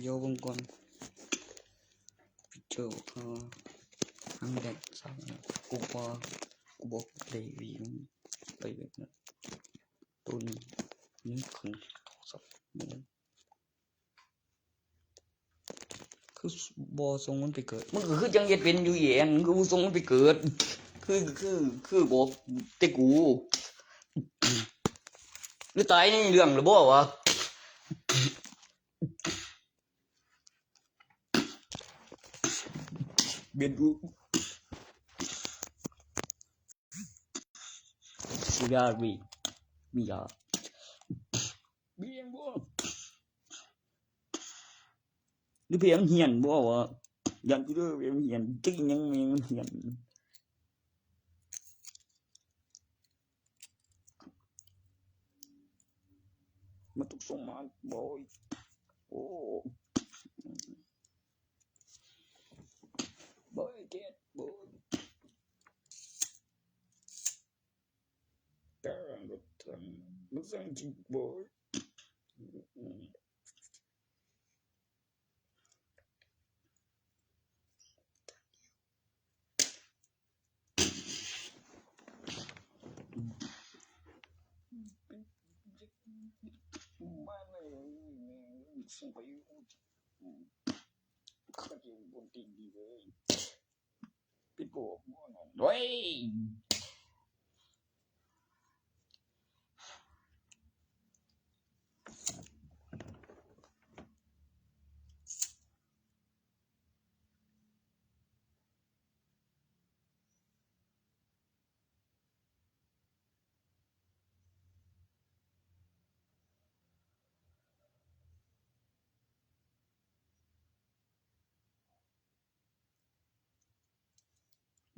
โยวงกลเจอทางเด็กสาวกูบอกเลยวิ่งไปแบบนั้นตัวนี้ของโทรศัพท์มันคือบอส่งมันไปเกิดมันก็คือจังเย็ดเป็นอยู่เองคือส่งมันไปเกิดคือบอกแต่กูหรือตายในเรื่องหรือบ่วะเบียดกูสุดาบีมียาเบี้ยงบ่หรือเพียงเหียนบ่วะยันกูเด้อเพียงเหียนจริงยังเหียนมันต้องส่งมาบ่อยโอ้บ่อยเจ็ดบ่อยแต่รถทันมันสั่งจริงบ่อยมาเลยส่งไปเขาจะบนตีดีเลยปิดโบกมั่วหน่อยด้วย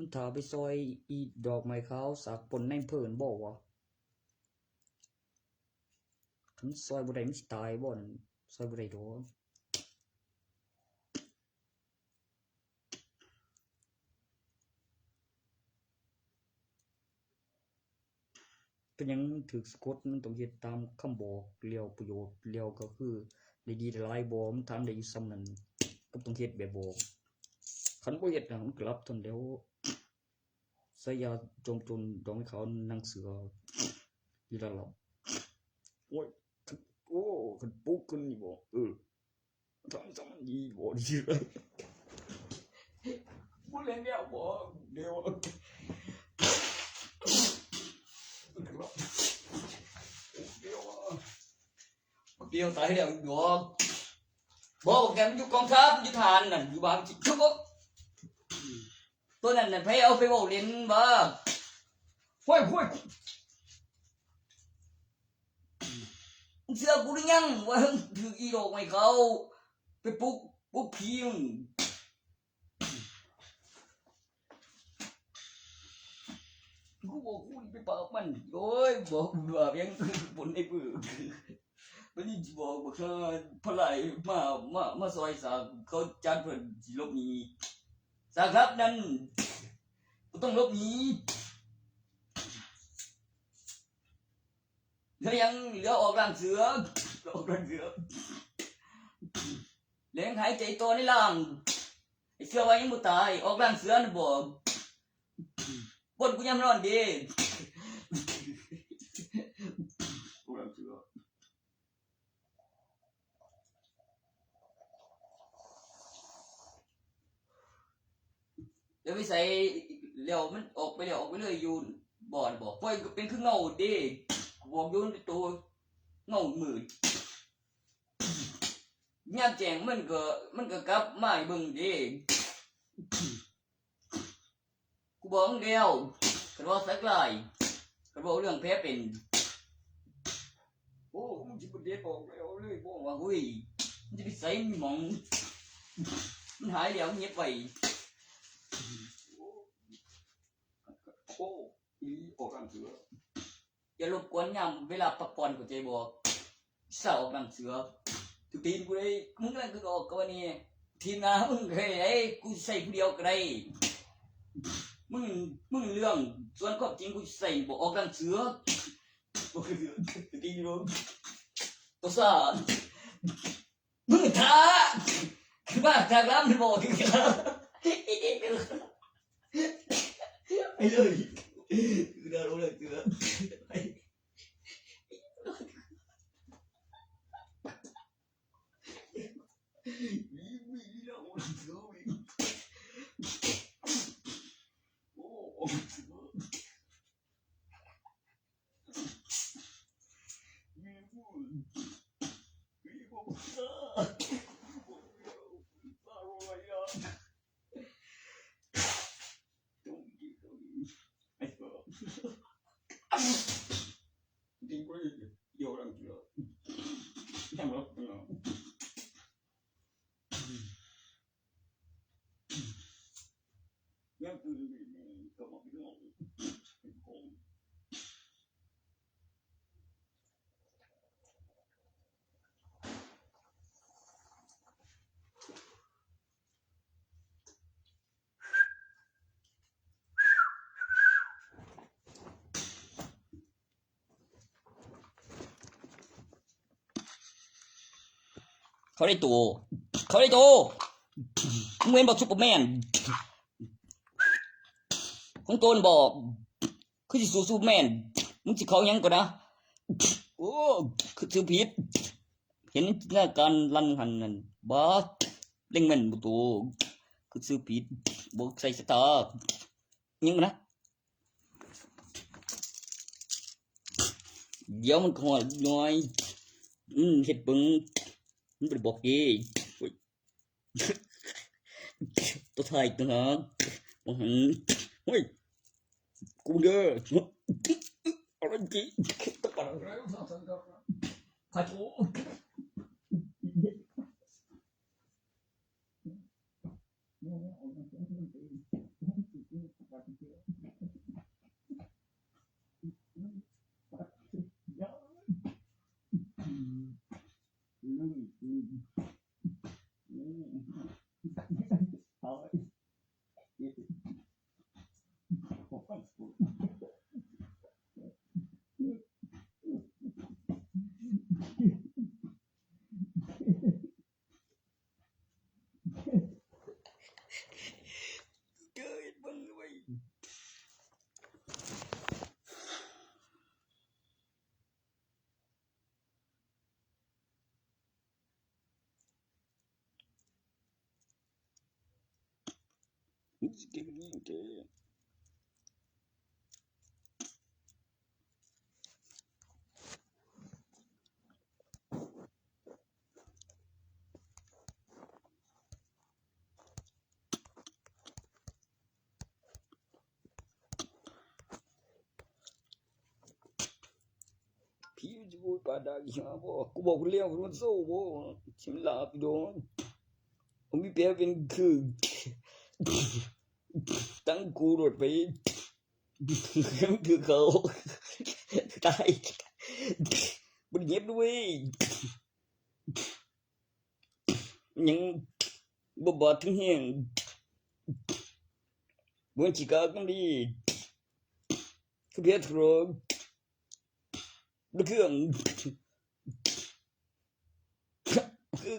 มันถาไปซอยอีดอกไม้ขาวสักปนในเพิ่นบอกว่าคันซอยบ่ได้มันสิตายบ่นซอยบ่ได้ดอกเป็นยังถึกสะกดมันต้องเฮ็ดตามคำบอกเลี้ยวประโยชน์เลี้ยวก็คือได้ดีได้หลายบ่มันทำได้อยู่ส่ำนั้นก็ต้องเฮ็ดแบบบอกคันบ่เฮ็ดน่ะมันกลับทนเดี๋ยวใส่ยาจมจนดอกไม้ขาวนั่งเสืออีละล่ะโอ้ยโอ้คันปุ๊กขึ้นนี่บ่ทำซ้ำดีบ่ดีเลยบ่เล่นเดียวบ่เดี๋ยวเดียวตายเดี๋ยวอยู่บอกแกมันอยู่กองทัพอยู่ฐานนั่นอยู่บ้านชุบตัวนั้นน่ะไปเอาไปบอกเล่นบ่ห้วยเสือกูได้ยังว่าถืออีดอกไม้เขาไปปลุกผีมึงกูบอกกูไปปราบมันโอ้ยบอกว่ายังบนไอ้ปื้อวันนี้บอกเขาพลายมาซอยสาเขาจัดเพิ่นสิลบหนีสาครับนั่นกูต้องลบหนีแล้วยังเหลือออกร่างเสือเลี้ยงหายใจตัวในร่างไอ้เสือไว้ยังบ่ตายออกร่างเสือน่ะบ่บนกูยังนอนดีเดี๋ยวไปใส่เลี้ยวมันออกไปเลยอยู่บ่อนบอกไฟก็เป็นคือเงาดิบอกอยู่ในตัวเงามืดยามแจ้งมันก็กลับมาให้เบิ่งดิกูบอกมึงเดียวคันว่าสักลายคันว่าเรื่องแพ้เป็นโอ้มึงสิบ่เด็ดออกแล้วเลยบอกว่าเฮ้ยมันจะไปใส่หมองมันหายแล้วเงียบไว้โอ้อีออกร่างเสืออย่ารบกวนยามเวลาพักผ่อนกูใจบอกสาวออกร่างเสือทุกทีกูได้มึงกำลังคือออกกับวันนี้ทีมงานมึงเคยไอ้กูใส่ผู้เดียวก็ได้มึงเรื่องส่วนความจริงกูใส่บอกออกร่างเสือทุกทีมึงตัวซ่ามึงท้า มาจากร้านมันบอกคือไอ้เลยคือดารู้เลยคือไอ้เขาได้ตัวเขาได้ตัวเหมือนบอกซูเปอร์แมนของตัวบอกคือสิสู้ซูเปอร์แมนมึงสิเขายังก่อนนะโอ้คือซื้อผิดเห็นหน้าการลันหันนั่นบ้าเล่งแม่นบุตัวคือซื้อผิดบอกใส่สตาร์ยังนะเดี๋ยวมันขอหน่อยเห็ดปึงมันไปบอกยี่ตัวไทยตัวหางมันหันเฮ้ยกูเด้ออะไรจีตะกันใครโอ้เกิดมันไว้เก่งยิ่งเก่งพี่จะพูดปาดากี่ฮะบอกกูบอกเลี้ยงมันโซ่บอกชิมลาบโดนผมมีเปียเป็นคือตั้งกูรถไปคือเขาตายมันเงียบด้วยยังบ่ถึงเฮียงบนชิกากันดีคือเพียรโรลูกเครื่อง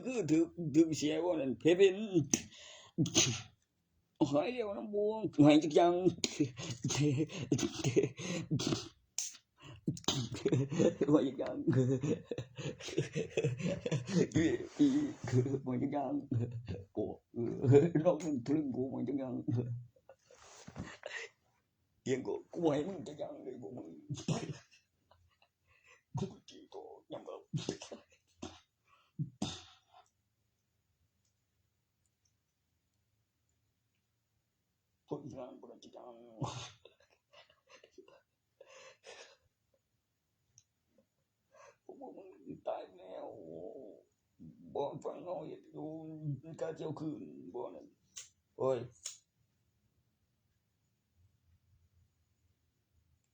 คือถือเสียว่านั่นเพเป็นหายเดียวน้ำบวงหายจักยังหายจักยังคือหายจักยังโอ้น้องถึงกูหายจักยังเอียงกูหายมึงจักยังเลยกูมึงกูจีโตยังแบบคนงานกูจักยังตายแล้วบ่ฟังน้อยอยู่กาเจียวคืนบ่นั่นโอ้ย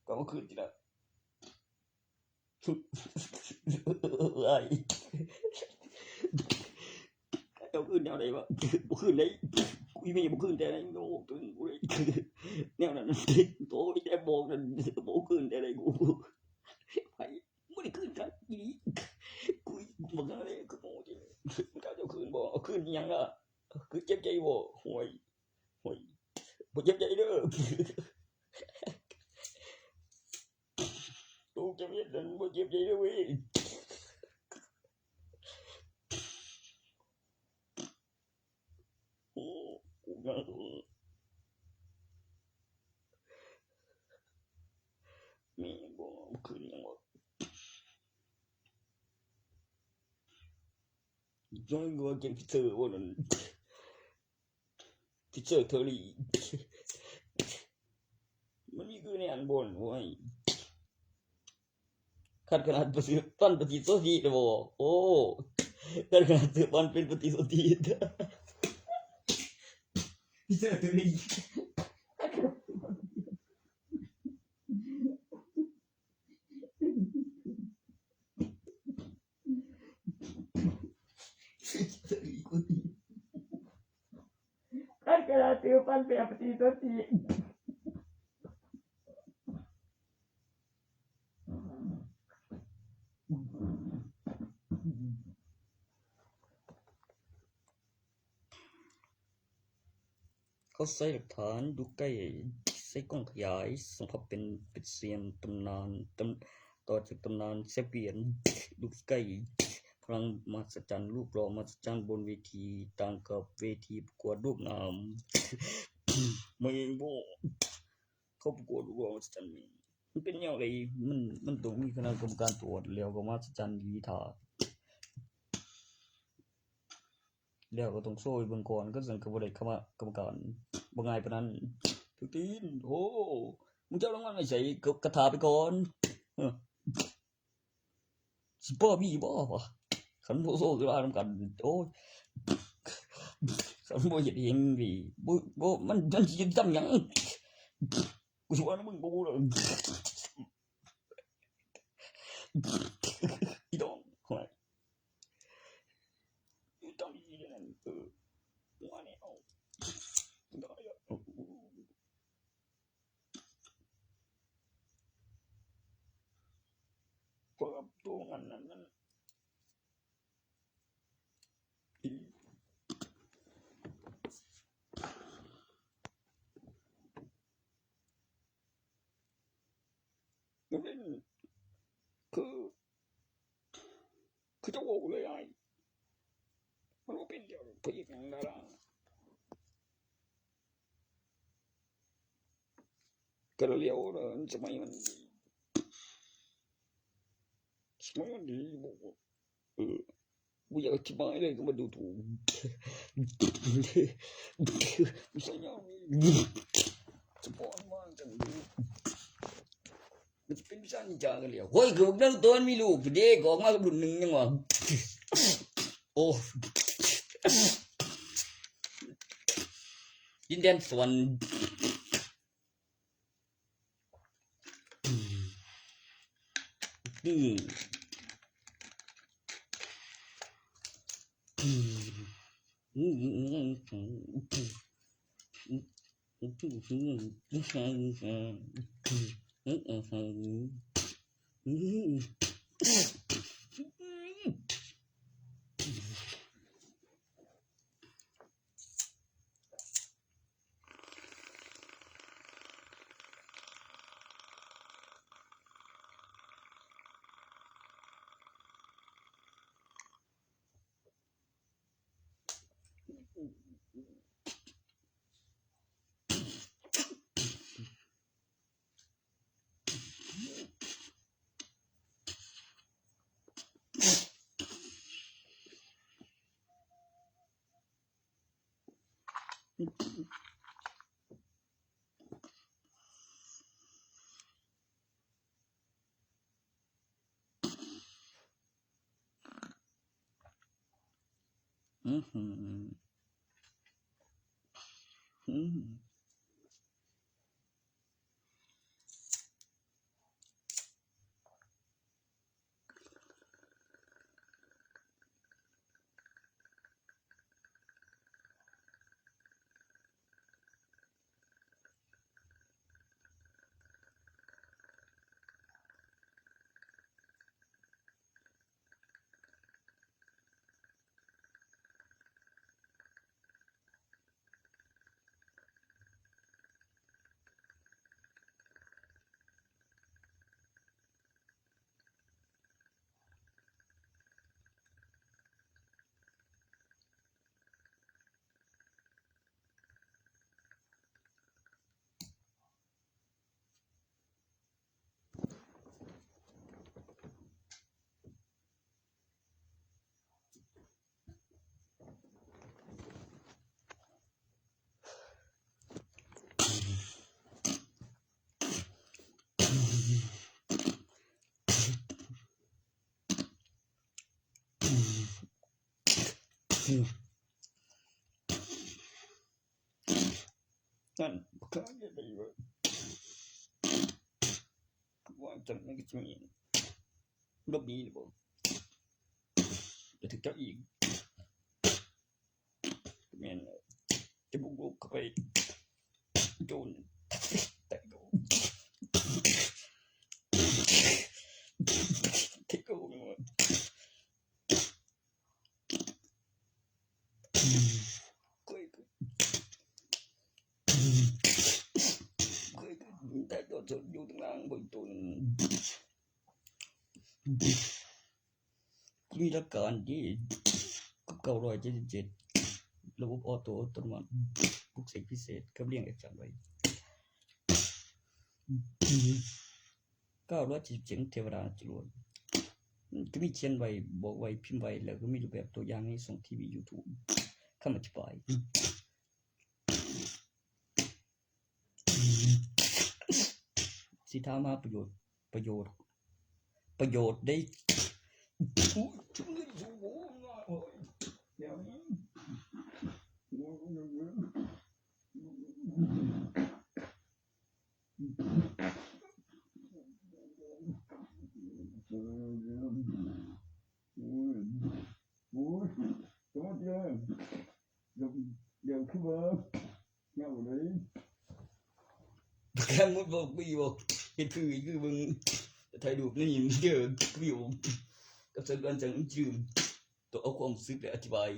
ก็มาคืนทีละไอ้เจ้าคืนแนวไหนวะบ่คืนไหนกูมีบ่คืนแต่ไหนโง่ตึงกูเลยแนวนั้นโตแต่บอกนั่นบ่คืนแต่ไหนกูไปบ่ได้คืนกันอีกูบ่ได้คือโง่จริงกาเจ้าคืนบ่คืนยังอ่ะ cứ chém dây vô hồi hồi một chém dây nữa tôi chém dây đừng một chém dây nữa quý mẹ bố cười nhàng rồi người chém pizza vô lần pizza thơ lìมันมีคือในอันบนโว้ยขัดขนาดประสิทธิ์ปั้นปฏิสนธิเลยบ่โอ้ขัดขนาดถือปั้นเป็นปฏิสนธิพี่เจอตัวนี้ขัดขนาดถือปั้นเป็นปฏิสนธิเขาใช้หลักฐานดูใกล้ใช้กล้องขยายสังเคราะห์เป็นเซียนตำนานต่อจากตำนานเซเปียนดูใกล้พลังมหัศจรรย์รูปหล่อมหัศจรรย์บนเวทีต่างกับเวทีประกวดรูปงามมึงบ่เขาประกวดรูปหล่อมหัศจรรย์มันเป็นแนวไรมันต้องมีคณะกรรมการตรวจแล้วก็มหัศจรรย์ดีท่าแล้วก็ต้องโซ่เบิ่งก่อนก็สั่งก็บ่ได้เข้ามากรรมการบ่ง่ายปานนั้นทุกทีนโอ้มึงจะเอารางวัลไปใส่กระถาไปก่อนสิบ่มีบ่วะคันบ่โซ่สิว่านำกันโอ้คันบ่เฮ็ดเองนี่บ่มันสิทำหยังกูสิว่ามึงบ่รู้ดอกอีดองห่วยอีดองอีนั่นว่าแนวได้พวกตัวมันนั่นมันเป็นคือจะโว้เลยไอ้มันบ่เป็นเดียวพระเอกหนังดาราก็เร็วสมัยมันดีบ่กูอยากอธิบายเลยก็มาดูถูกไม่ใช่ยังจะบอกว่าจังดูมันจะเป็นวิชานินจากันแล้วเฮ้ยคือพวกนั้นตัวมันมีลูกเด็กออกมากับรุ่นหนึ่งยังวะโอ้ดินแดนสวรรค์ นั่นก็ได้เลยว่าจะไม่ก็จะมีรบนี้หรือเปล่าจะถึงเจ้าอีกแม่นจะบุกเข้าไปโจรแต่ก็เทคโอเวอร์แต่ตัวอยู่ตรงล่างบนตัวมีหลักการที่977ระบบออโต้อัตโนมัติปลุกเสกพิเศษกับเรียงแอคชั่นไว้977เทวดาจรวดก็มีเขียนไว้บอกไว้พิมพ์ไว้แล้วก็มีรูปแบบตัวอย่างให้ส่งทีวี YouTube คำอธิบายสิถามหาประโยชน์ได้เดี๋ยวขึ้นมาเงาเลยแค่มุดบอกไม่บอกเห็นคือมึงถ่ายรูปนี่เยอะวิวกับสัญญาณจังจืดตัวเอาความซึ้งและอธิบาย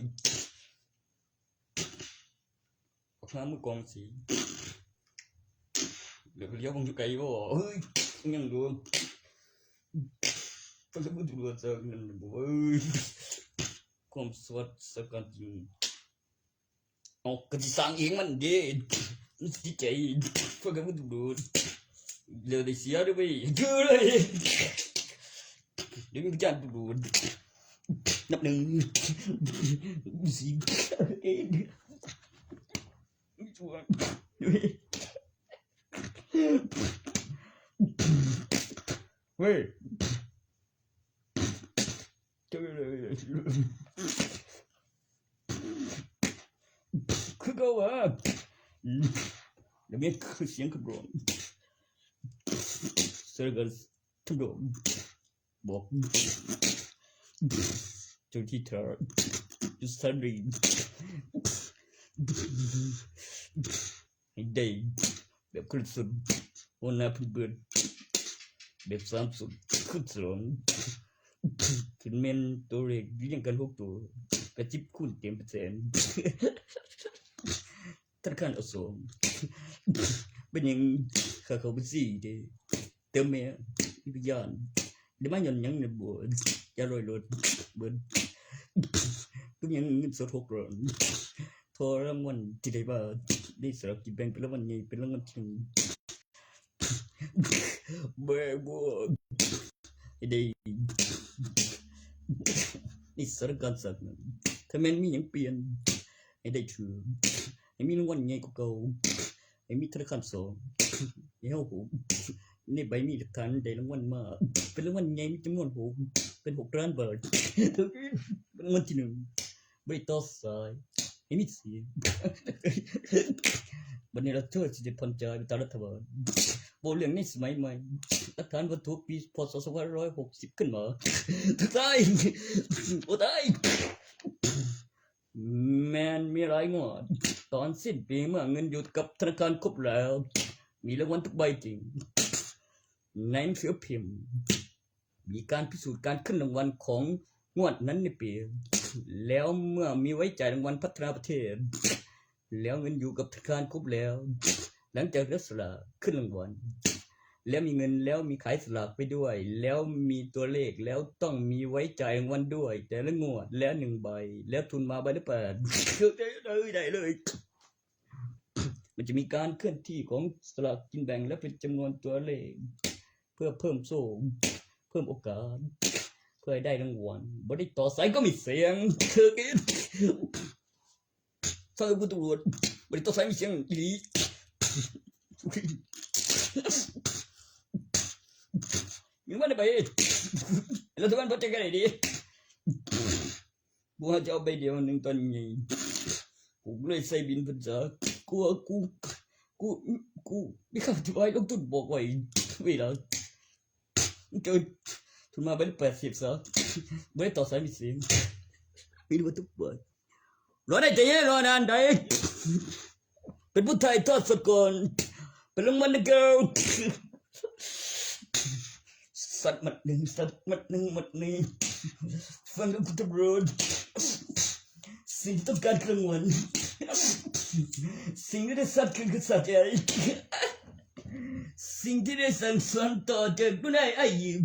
ออกมาเมื่อกองสีเดี๋ยวเลี้ยวมึงอยู่ไกลบ่เฮ้ยยังดูก็จะพูดถึงเรื่องสักนั่นบ่เฮ้ยความสวัสดิ์สักการจริงเอากระดิ่งสั่งเองมันเด็ดจิตใจพวกกันพูดถึงเรื่องได้เสียด้วยไปเยอะเลยเดี๋ยวมีจานดูนับหนึ่งสี่เอ็ดชัวร์เฮ้ยเจอเลยคือก็ว่าเดี๋ยวมีเสียงกระโดดเสือกันทุกดอกบอกจนที่เธอจะสร้างดีให้ได้แบบขึ้นสุดวันน่าพิบูลแบบสามสุดขึ้นสองถึงเมนตัวเล็กยังกัน6ตัวกระจิบคุณเต็ม%ธนาคารอสมเป็นยังเขาเป็นสีเด้เติมเมียวิญญาณเดี๋ยวมาหย่อนยังในบัวจะลอยรถเบิ้ลก็ยังเงินสด600โทรรางวัลที่ได้บ้าได้สลับกินแบ่งเป็นรางวัลใหญ่เป็นรางวัลที่เบื่อบัวได้นี่สารการสักนั้นถ้าแม่นมีอย่างเปลี่ยนให้ได้ถือให้มีรางวัลใหญ่กว่าเก่าให้มีธนาคาร2ให้เฮาหูในใบมีหลักฐานได้รางวัลมาเป็นรางวัลใหญ่มีจำนวน6เป็น6ล้านบาทรางวัลที่1บ่ได้ต่อสายให้มีเสียงบัดนี้เราเธอสิได้ผ่อนจ่ายไปตามรัฐบาลบ่เรื่องในสมัยใหม่หลักฐานวัตถุปีพ.ศ. 2560ขึ้นมาถูกต้องบ่ได้แม่นมีหลายงวดตอนสิ้นปีเมื่อเงินอยู่กับธนาคารครบแล้วมีรางวัลทุกใบจริงในหนังสือพิมพ์มีการพิสูจน์การขึ้นรางวัลของงวดนั้นในปีแล้วเมื่อมีไว้จ่ายรางวัลพัฒนาประเทศแล้วเงินอยู่กับธนาคารครบแล้วหลังจากรับสลากขึ้นรางวัลแล้วมีเงินแล้วมีขายสลากไปด้วยแล้วมีตัวเลขแล้วต้องมีไว้จ่ายรางวัลด้วยแต่ละงวดแล้ว1ใบแล้วทุนมาใบละ8ได้เลยมันจะมีการเคลื่อนที่ของสลากกินแบ่งและเป็นจำนวนตัวเลขเพื่อเพิ่มโซ่เพิ่มโอกาสเพื่อให้ได้รางวัลบ่ได้ต่อสายก็มีเสียงเธอกินฟังผู้ตรวจบ่ได้ต่อสายมีเสียงอีหลียังว่าได้ไปแล้วทุกวันพอใจกันได้ดี ว่าจะเอาใบเดียวหนึ่งตอนนี้กูเลยใส่บินภาษากูไม่เข้าใจลงทุนบอกไว้เวลาเกินทุนมาเป็น80ซะไม่ต่อสายมิสิงไม่รู้ว่าทุกวันรอได้ใจเย็นรอนานได้เป็นผู้ไทยทอดสกุลเป็นลงมันเกิลสัตว์มัดหนึ่งฟังกับคุณตำรวจสิ่งที่ต้องการกลางวันสิ่งที่ได้สัตว์คือสัตว์ใหญ่สิ่งที่ได้สั่งสอนต่อจากผู้นายอายิบ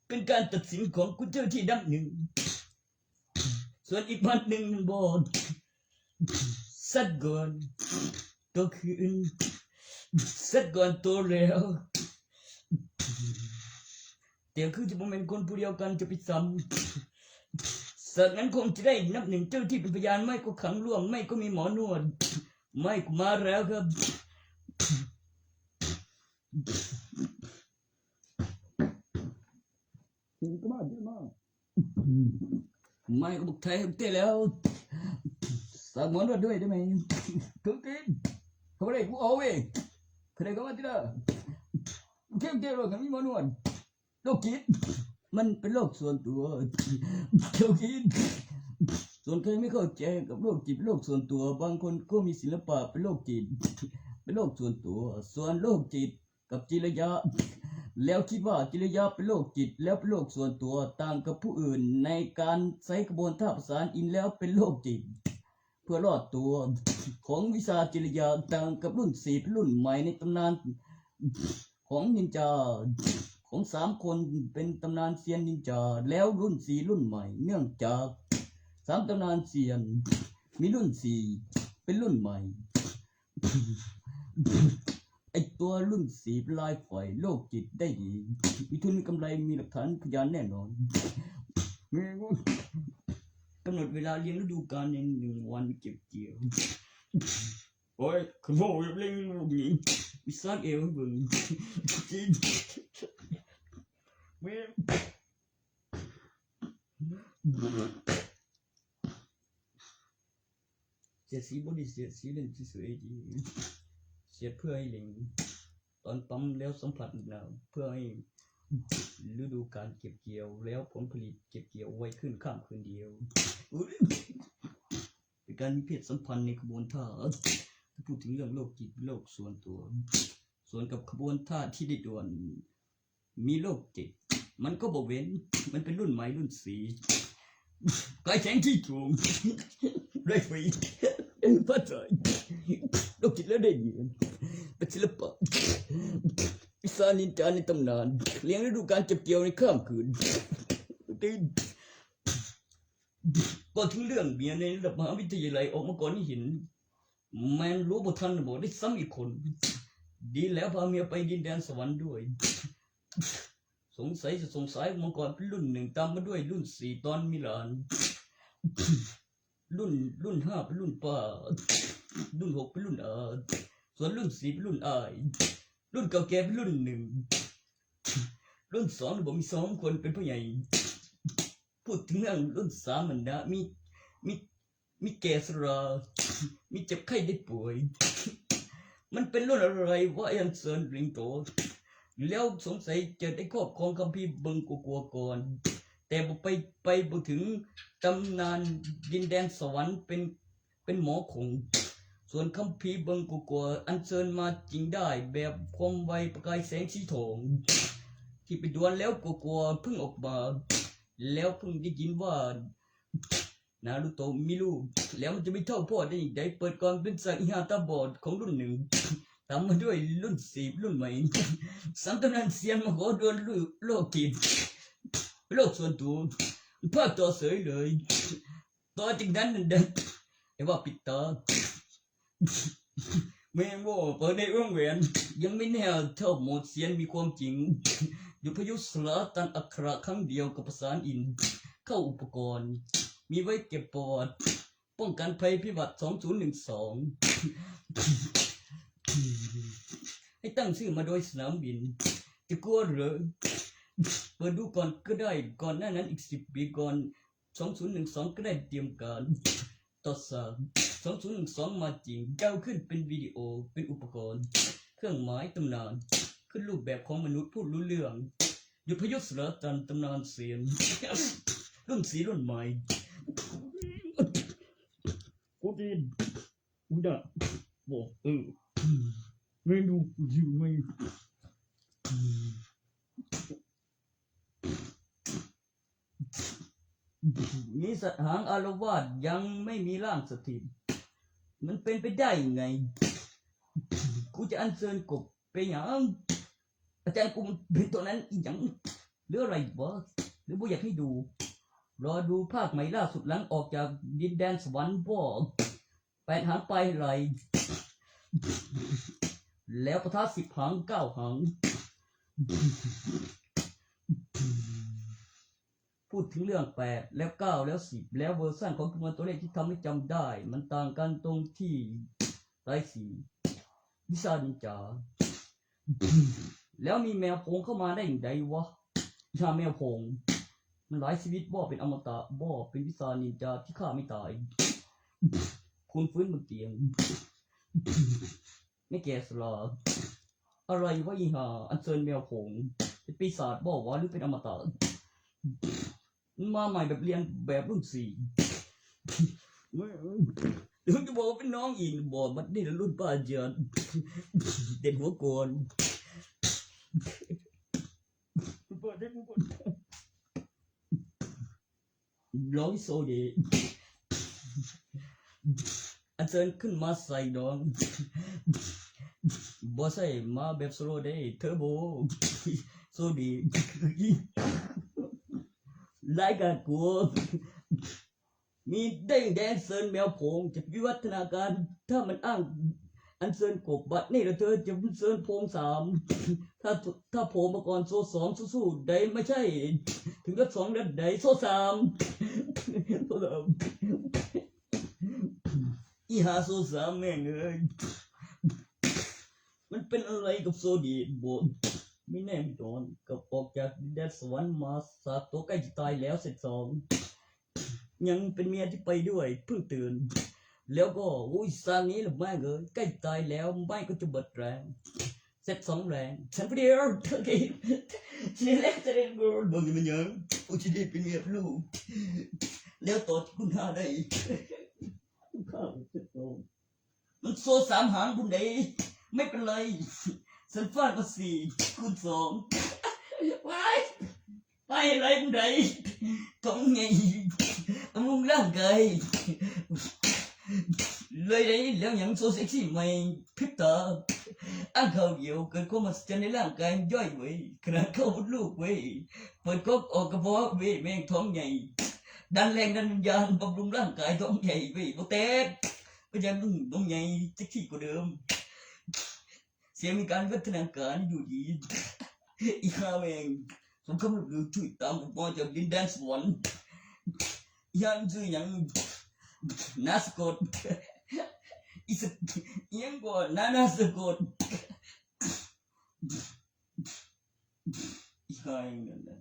เป็นการตัดสินของคุณเจ้าที่ดับหนึ่งส่วนอีกพันหนึ่งบอกสัตว์ก่อนก็คือสัตว์ก่อนโตแล้วแต่คือจะเป็นคนผู้เดียวกันจะไปซ้ำสัตว์นั้นคงจะได้นับหนึ่งเจ้าที่เป็นพยานไม่ก็ขังล่วงไม่ก็มีหมอนวดไม่ก็มาแล้วครับก็มาเยอะมากไม่ก็บอกไทยเต้แล้วสั่งหมอนวดด้วยได้ไหมทุกทีเขาไม่ได้กูเอาเว้ยเขาได้ก็มาที่ละเข้มเต้เลยกันมีหมอนวดโรคจิตมันเป็นโรคส่วนตัวโรคจิตส่วนใครไม่เข้าใจกับโรคจิตโรคส่วนตัวบางคนก็มีศิลปะเป็นโรคจิตเป็นโรคส่วนตัวส่วนโรคจิตกับจิรยาแล้วคิดว่าจิรยาเป็นโรคจิตแล้วเป็นโรคส่วนตัวต่างกับผู้อื่นในการใช้กระบวนท่าประสานอินแล้วเป็นโรคจิตเพื่อรอดตัวของวิชาจิรยาต่างกับรุ่น4เป็นรุ่นใหม่ในตำนานของนินจาของ3คนเป็นตำนานเซียนนินจาแล้วรุ่น4รุ่นใหม่เนื่องจาก3ตำนานเซียนมีรุ่น4เป็นรุ่นใหม่ไอตัวรุ่น4เป็นลายฝ่ายโลกจิตได้ดีมีทุนมีกำไรมีหลักฐานพยานแน่นอนกำหนดเวลาเลี้ยงฤดูกาลใน1 วันเก็บเกี่ยวโอ้ยขโมยเล่นลูกนี้มีซากเอวให้เบิ่งจริงเสียสีบริเสียสีเล่นสวยดีเสียเพื่อให้เล็งตอนปั๊มแล้วสัมผัสหนาวเพื่อให้ฤดูกาลเก็บเกี่ยวแล้วผลผลิตเก็บเกี่ยวไวขึ้นข้ามคืนเดียวเป็นการมีเพศสัมพันธ์ในขบวนท่าถ้าพูดถึงเรื่องโลกจิตโลกส่วนตัวส่วนกับขบวนท่าที่ได้ด่วนมีโลกจิตมันก็บอกเว้นมันเป็นรุ่นใหม่รุ่น4กายแข็งที่ถูกได้ฟรีพระใจโลกจิตแล้วได้ยินเป็นศิลปะวิชานินจาในตำนานเลี้ยงฤดูกาลเก็บเกี่ยวในข้ามคืนก็ถึงเรื่องเมียในระดับมหาวิทยาลัยออกมาก่อนนี่เห็นแมนรู้บ่ทันบอกได้ซ้ำอีกคนดีแล้วพาเมียไปดินแดนสวรรค์ด้วยสงสัยมาก่อนเป็นรุ่น1ตามมาด้วยรุ่น4ตอนมิลานรุ่น5เป็นรุ่นป้ารุ่น6เป็นรุ่นส่วนรุ่น4เป็นรุ่นรุ่นเก่าแก่เป็นรุ่น1รุ่น2บอกมี2คนเป็นผู้ใหญ่พูดถึงเรื่องรุ่น3มันนะมีแก่สรามีเจ็บไข้ได้ป่วยมันเป็นรุ่นอะไรวะยันเซินริงโตแล้วสงสัยจะได้ครอบครองคัมภีร์เบิงกัวก่อนแต่ไปบ่ถึงตำนานดินแดนสวรรค์เป็นหมอคงส่วนคัมภีร์เบิงกัวอันเชิญมาจริงได้แบบความไวประกายแสงสีทองที่ไปดวลแล้วกัวเพิ่งออกมาแล้วเพิ่งได้ยินว่านารูโตะมีลูกแล้วมันจะไม่เท่าพ่อได้อย่างไรเปิดก่อนเป็นสัตว์อิฮาตาบอดของรุ่น1ตามมาด้วยรุ่น4รุ่นใหม่3ตำนานเซียนมาขอดวลโลกจิตโลกส่วนตัวภาคต่อเสยเลยต่อจากนั้นนั่นเด็กไอ้ว่าปิดตาไม่ว่าเปิดในวงแหวนยังไม่แน่เท่าหมดเสียนมีความจริงอยู่พยุสลาตันอัคระครั้งเดียวกับประสานอินเข้าอุปกรณ์มีไว้เก็บปอดป้องกันภัยพิบัติ2012ให้ตั้งชื่อมาโดยสนามบินจะกลัวเหรอเปิดดูก่อนก็ได้ก่อนหน้านั้นอีก10 ปีก่อน 2012ก็ได้เตรียมการต่อสาร2012มาจริงก้าวขึ้นเป็นวิดีโอเป็นอุปกรณ์เครื่องหมายตำนานขึ้นรูปแบบของมนุษย์พูดรู้เรื่องยุทธยศสารตันตำนานเสียงรุ่นสีรุ่นใหม่กูดีกูด่าบอกไม่ดูอยู่ไม่มีสัตว์หางอารวาสยังไม่มีร่างสถิตมันเป็นไปได้ไงกูจะอัญเชิญกบไปอย่างอาจารย์กูมันเป็นตัวนั้นอีหยังหรืออะไรวะหรือบ่อยากให้ดูรอดูภาคใหม่ล่าสุดหลังออกจากดินแดนสวรรค์บ่8 หางไปไหลแล้วประทัด10 หาง9 หางพูดถึงเรื่อง8แล้ว9แล้ว10แล้วเวอร์ชันของจำนวนตัวเลขที่ทำให้จำได้มันต่างกันตรงที่ไร้สีวิชานินจาแล้วมีแมวโพงเข้ามาได้อย่างไรวะวิชาแมวโพงมันหลายชีวิตบ่เป็นอมตะบ่เป็นวิชานินจาที่ฆ่าไม่ตายคุณฟื้นบนเตียงไม่แก่สลาอะไรวะอีห่าอันเชิญแมวโพงเป็นปีศาจบ่วะหรือเป็นอมตะมาใหม่แบบเรียนแบบรุ่น4เดี๋ยวจะบอกว่าเป็นน้องอีกบอกบัดนี้รุ่นป้าเจิดเด็ดหัวโกนเปิดได้กูกดร้อยโซเดอันเชิญขึ้นมาใส่ดองบอใส่มาแบบโซโลเดเทอร์โบโซดีรายการกูมีได้แดนเซินแมวผงจะวิวัฒนาการถ้ามันอ้างอันเซินกบบัดนี่แล้วเธอจะเซินพง3ถ้าโผล่มาก่อนโซ2สู้ๆได้ไม่ใช่ถึงกับ2แล้วได้โซ3อีหาโซ3แม่งเอ้ยมันเป็นอะไรกับโซดีบนไม่แน่ไม่โดนกับออกจากแดนสวรรค์มาสาตัวใกล้จะตายแล้วเสร็จ2ยังเป็นเมียที่ไปด้วยเพิ่งตื่นแล้วก็อุ้ยซานี้หรือไม่เลยใกล้ตายแล้วไม่ก็จะเบิดแรงเสร็จ2 แรงฉันเดียวเธอกินฉันเล็กจะเรียนกูบอกมันยังกูจะได้เป็นเมียลูกแล้วต่อที่คุณหาได้ข้าวเสร็จมันโซ่3 หางบุญใดไม่เป็นไรฉันฟาดมา4 คูณ 2ไปอะไรบุญใดต้องไงบำรุงร่างกายเลยได้แล้วยังโซเซ็กซี่ไม่พิบตาอ่านข่าวเดียวเกิดความมหัศจรรย์ในร่างกายย่อยเว้ยขนาดเข้าบนลูกเว้ยเปิดก๊อกออกกระเพาะเว้ยแม่งท้องใหญ่ดันแรงดันวิญญาณบำรุงร่างกายท้องใหญ่เว้ยโปเต้ก็ยังท้องใหญ่เซ็กซี่กว่าเดิมเสียมีการวัฒนาการอยู่ดีอีข้าแม่งสมคำหรือถุยตามผมมาจากดินแดนสวรรค์ยังชื่อยังนาสกอตอีสยังก่อนนาสกอตอีข้าเองนั่นนะ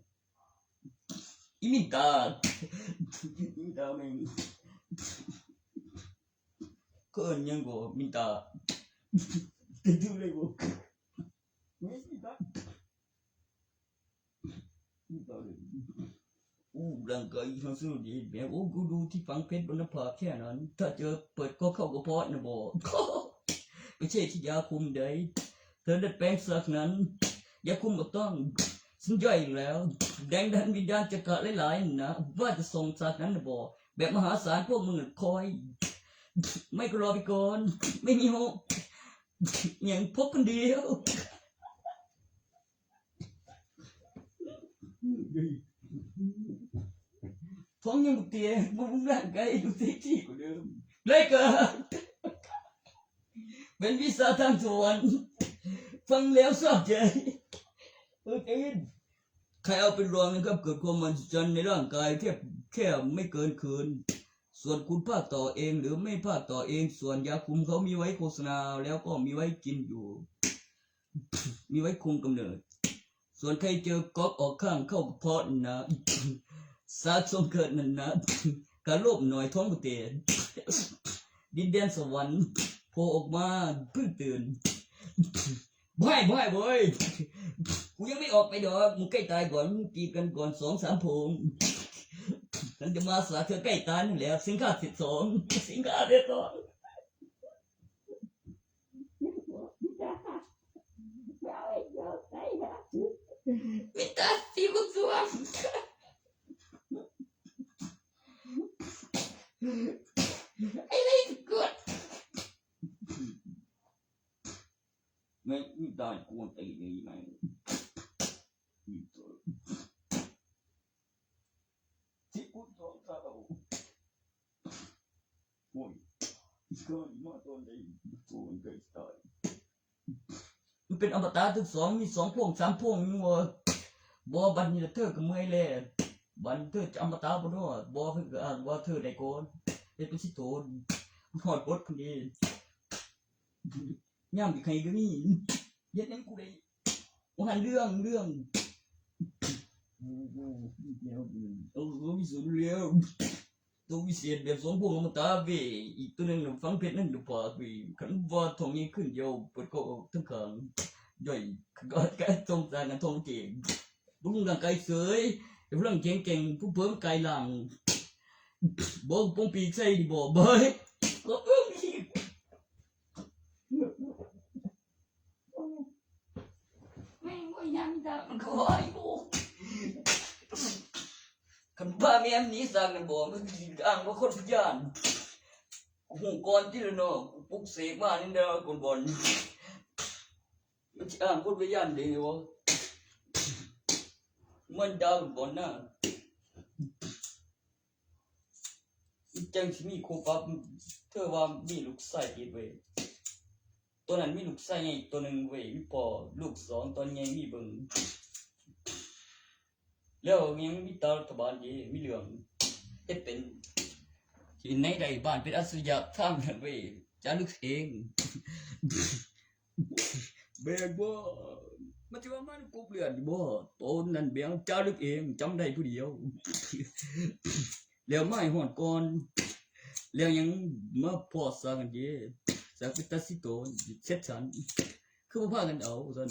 อีมิตาแม่งก็ยังก่อนมิตาติดดูเลยกูไม่มิตาร่างกายทั้งสู้ดีแบบกูดูที่ฟังเพชรบนหน้าผากแค่นั้นถ้าเจอเปิดก็เข้ากระเพาะนะบอกไม่ใช่ที่ยาคุมใดเธอได้แปลงสักนั้นยาคุมก็ต้องฉันย่อยแล้วแดงดันวิญญาณจะกะหลายๆนะว่าจะส่งสักนั้นนะบอกแบบมหาศาลพวกมึงคอยไม่ก็รอไปก่อนไม่มีหกอย่างพบคนเดียวท้องยังบุกเตียบำรุงร่างกายดูเซ็กซี่กว่าเดิมเลยเกิดเป็นวิชาทางสวรรค์ฟังแล้วชอบใจใครเอาเป็นรองนะครับเกิดความมหัศจรรย์ในร่างกายแค่ไม่เกินคืนส่วนคุณภาคต่อเองหรือไม่ภาคต่อเองส่วนยาคุมเขามีไว้โฆษณาแล้วก็มีไว้กินอยู่มีไว้คุมกำเนิดส่วนใครเจอก๊อกออกข้างเข้ากระเพาะนะ สาสมเกิดนั่นนะกะโลบหน่อยท้องกุเตนดินแดนสวรรค์โผล่ออกมาเพิ่งตื่นบ่ายเว้ยกูยังไม่ออกไปดอกมึงใกล้ตายก่อนมึงตีกันก่อน2-3 โพงฉันจะมาสาเธอใกล้ตายนี่แหละสิงค้า12สิงค้าเดือดร้อนไม่ตัดสิบุกสวงไอ้ไรกดไม่ได้กวนตีนี่ไหมที่กูสองเขาโอ้ยก็มาตอนไหนตัวมันเกิดตายมันเป็นอมตะทั้งสองมี2 พวง 3 พวงนี่วะบ่บัดนี้เธอก็เมื่อยแล้วบัดเธอจะอมตะบ่เนาะบ่เพิ่นก็อ่านว่าเธอได้โกนเฮ็ดเป็นสิโตนหอดบทคนนี้ย่ำสิใครก็มีเฮ็ดหยังกูได้บ่หันเรื่องเดี๋ยวมีสูตรเลี้ยวตัววิเศษแบบ2 พวงอมตะเว้ยอีกตัวนึงฟังเพชรนั่นดูปากเว้ยคันว่าทองนี้ขึ้นเดียวเปิดก็ทั้งข้างย่อยก็ตรงกันทองเก่งบุ้งร่างกายเสยเรื่องเก่งผู้เพิ่มกายหลังบ่ปงปีใส่ดิบ่เบยก็อีกแม่งว่ายังดังก็ไอ้บ่คันบ้าแม่มนี้สร้างกันบ่มันอ้างว่าคนพิการหูก่อนที่ละเนาะปลุกเสกมานี่เด้อคนบ่นมันสิอ้างคนพิการได้บ่มันดาวบ่น่ะจังสิมีครูปั๊บเธอว่ามีลูกชายอีกเว้ยตัวนั้นมีลูกชายใหญ่ตัวนึงเว้ยมีพ่อลูก2ตอนใหญ่มีเบิ่งแล้วยังมีตารัฐบาลอีมีเรื่องเฮ็ดเป็นที่ในใดบ้านเป็นอัศยะทางนั้นเว้ยจารึกเองแบกบ่มันสิว่ามันกบเลือดบ่โตนั่นแบงจารึกเองจำได้ผู้เดียวแล้วไม่หอดก่อนแล้วยังมาพอสร้างกันเย่สักตัดสิโตเช็ดฉันคือบ่พากันเอาซั่น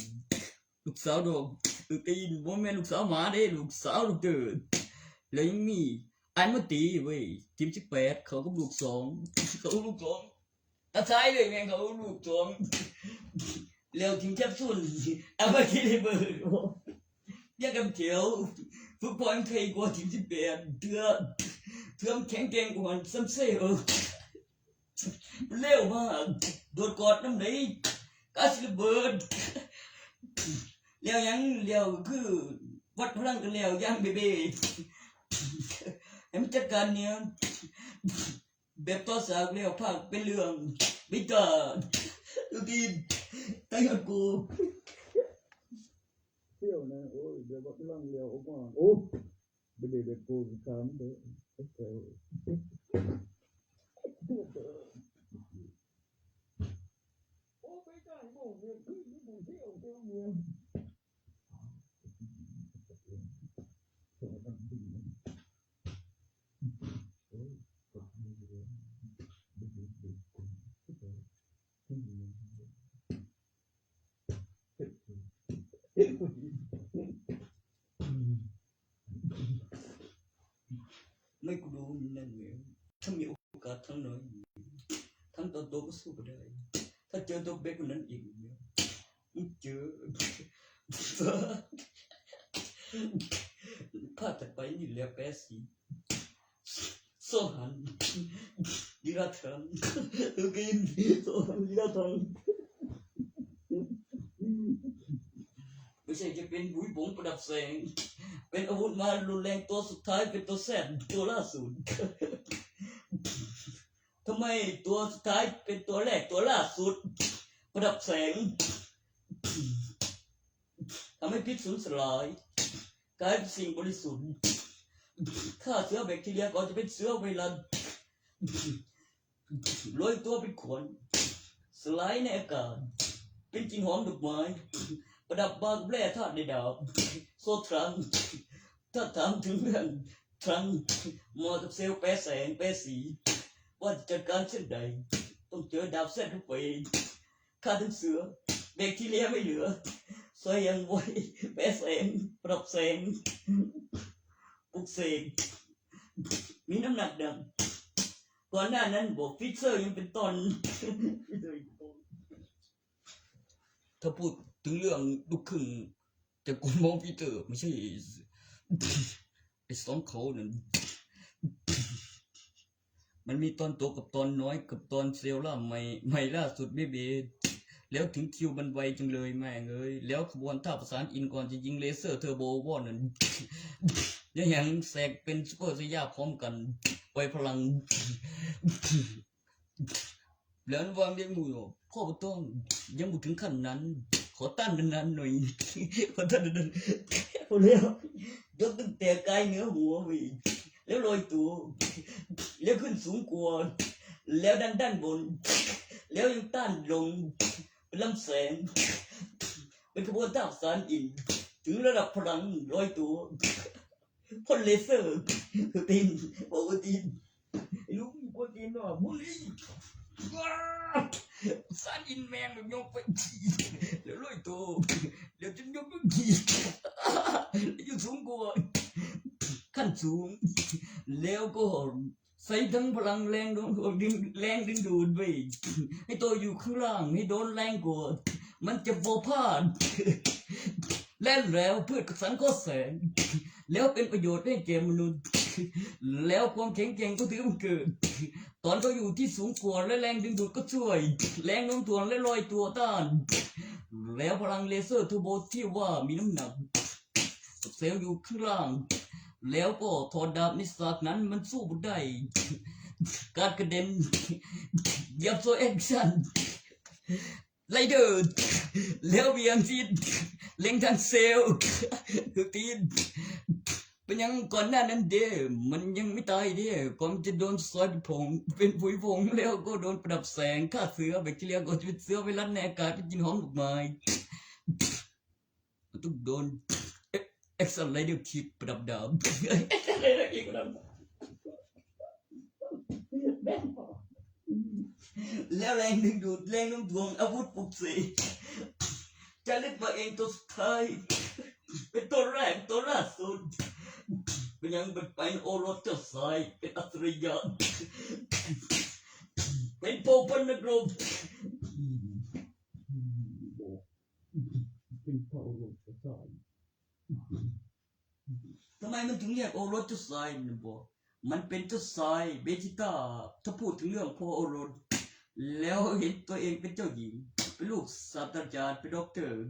ลูกสาวดอกตีนบ่แม่นลูกสาวหมาเด้ลูกสาวลูกเดินแล้วยังมีอันมาตีเว้ยทีม18เขาก็ลูก2เขาลูก2ตาซ้ายเลยแม่งเขาลูก2แล้วทีมแคปซูลเอามาคิดให้เบิ่งอยากกันเถียวฟุตบอลไทยกว่าทีม18เทื่อมแข็งแกร่งกว่าซ้ำเซ่เร็วมากโดดกอดน้ำไหลกาสิระเบิดแล้วยังแล้วคือวัดพลังกันแล้วยังเบเบ้ให้มันจัดการเนี่ยแบบต่อสากแล้วภาคเป็นเรื่องไม่ต่างดูดีตั้งยอดกูเที่ยวนะโอ้ยเดี๋ยววัดพลังแล้วออกมาโอ้เบเบ้แบบกูถามเด้อโอ้ไปจ้างโม่เนี่ยคือมึงเที่ยวเนี่ยไม่กูดูนั่นเหมือนถ้ามีโอกาสทั้งน้อยทั้งตอนโตก็สู้ก็ได้ถ้าเจอตัวเบ๊กคนนั้นอีกเนี่ยมึงเจอภาพถัดไปนี่แหละแปสีโซหันดีราทันตุกินโซหันดีราทันไม่ใช่จะเป็นบุ๋ยผงประดับแสงเป็นอาวุธมารุนแรงตัวสุดท้ายเป็นตัวแสบตัวล่าสุดทำไมตัวสุดท้ายเป็นตัวแรกตัวล่าสุดประดับแสงทำให้พิษสูญสลายกลายเป็นสิ่งบริสุทธิ์ฆ่าเชื้อแบคทีเรียก่อนจะเป็นเชื้อไวรัสโรยตัวเป็นขวดสลายในอากาศเป็นกลิ่นหอมดอกไม้ประดับบางแร่ธาตุในดาวโซทรังถ้าถามถึงเรื่อง ทรังมอกับเซลแปรแสงแปรสีว่าจะจัดการเช่นใดต้องเจอดาวเส้นทุกไปข้าทั้งเสือเด็กที่เลี้ยไม่เหลือสวยยังไวแปรแสงปรับแสงปลุกเสกมีน้ำหนักดังก่อนหน้านั้นบอกฟิกเซอร์ยังเป็นตอนถ้าพูดถึงเรื่องลูกครึ่งแต่กูมองพีเตอร์ไม่ใช่ไอ้สองเขานั่นมันมีตอนโตกับตอนน้อยกับตอนเซลล่าใหม่ล่าสุดเบแล้วถึงคิวมันไวจังเลยแม่งเอ้ยแล้วขบวนท่าประสานอินก่อนจะยิงเลเซอร์เทอร์โบวอนนั่นยังแสกเป็นซุปเปอร์สยาพร้อมกันไวพลังแล้ววางเลี้ยงหมูพ่อบ่ต้องยังบ่ถึงขั้นนั้นขอต้านนานๆหน่อยขอต้านนานๆพอแล้วยกตั้งแต่กายเหนือหัวไปแล้วลอยตัวแล้วขึ้นสูงกว่าแล้วด้านบนแล้วยังต้านลงเป็นลำแสงเป็นขบวนท่าประสานอินถึงระดับพลังลอยตัวพ่นเลเซอร์ตีนบอกว่าตีนไอ้ลูกกวนตีนว่าบุลี่สานอินแมงแบบยกไปแล้วลอยตัวเดี๋ยวจะยกไปขี่อยู่สูงกว่าขั้นสูงแล้วก็ใส่ทั้งพลังแรงดึงดูดไปให้ตัวอยู่ข้างล่างให้โดนแรงกว่ามันจะโบพลาดแล้วเพื่อสังเคราะห์แสงแล้วเป็นประโยชน์ให้แก่มนุษย์แล้วความแข็งแกร่งก็ถือมันเกิดตอนเขาอยู่ที่สูงกว่าและแรงดึงดูดก็ช่วยแรงโน้มถ่วงและลอยตัวต้านแล้วพลังเลเซอร์เทอร์โบที่ว่ามีน้ำหนักเซลล์อยู่ข้างล่างแล้วก็ถอดดาบในศาสตร์นั้นมันสู้บุได้การกระเด็นยับโซแอคชั่นไลเดอร์แล้วเวียงทีเล็งทางเซลล์คือตีนเป็นยังก่อนหน้านั้นเด้มันยังไม่ตายเด้ก่อนจะโดนซอยเป็นผุยผงแล้วก็โดนประดับแสงฆ่าเสือแบคทีเรียก็จะเป็นเสือไปรัดในอากาศไปกินหอมดอกไม้มันต้องโดนเอ็กซ์ไลเดอร์คิดประดับดาบแล้วแรงดึงดูดแรงโน้มถ่วงอาวุธปลุกเสกจะเล่นมาเองตัวสุดท้ายเป็นตัวแรกตัวล่าสุดเป็นยังเป็นโอรสเจ้าสายเป็นอัศริยะเป็นโปปนกรมเป็นพระโอรสเจ้าสายทำไมมันถึงเรียกโอรสเจ้าสายนะบอกมันเป็นเจ้าสายเบจิต้าถ้าพูดถึงเรื่องพ่อโอรสแล้วเห็นตัวเองเป็นเจ้าหญิงเป็นลูกศาสตราจารย์เป็นด็อกเตอร์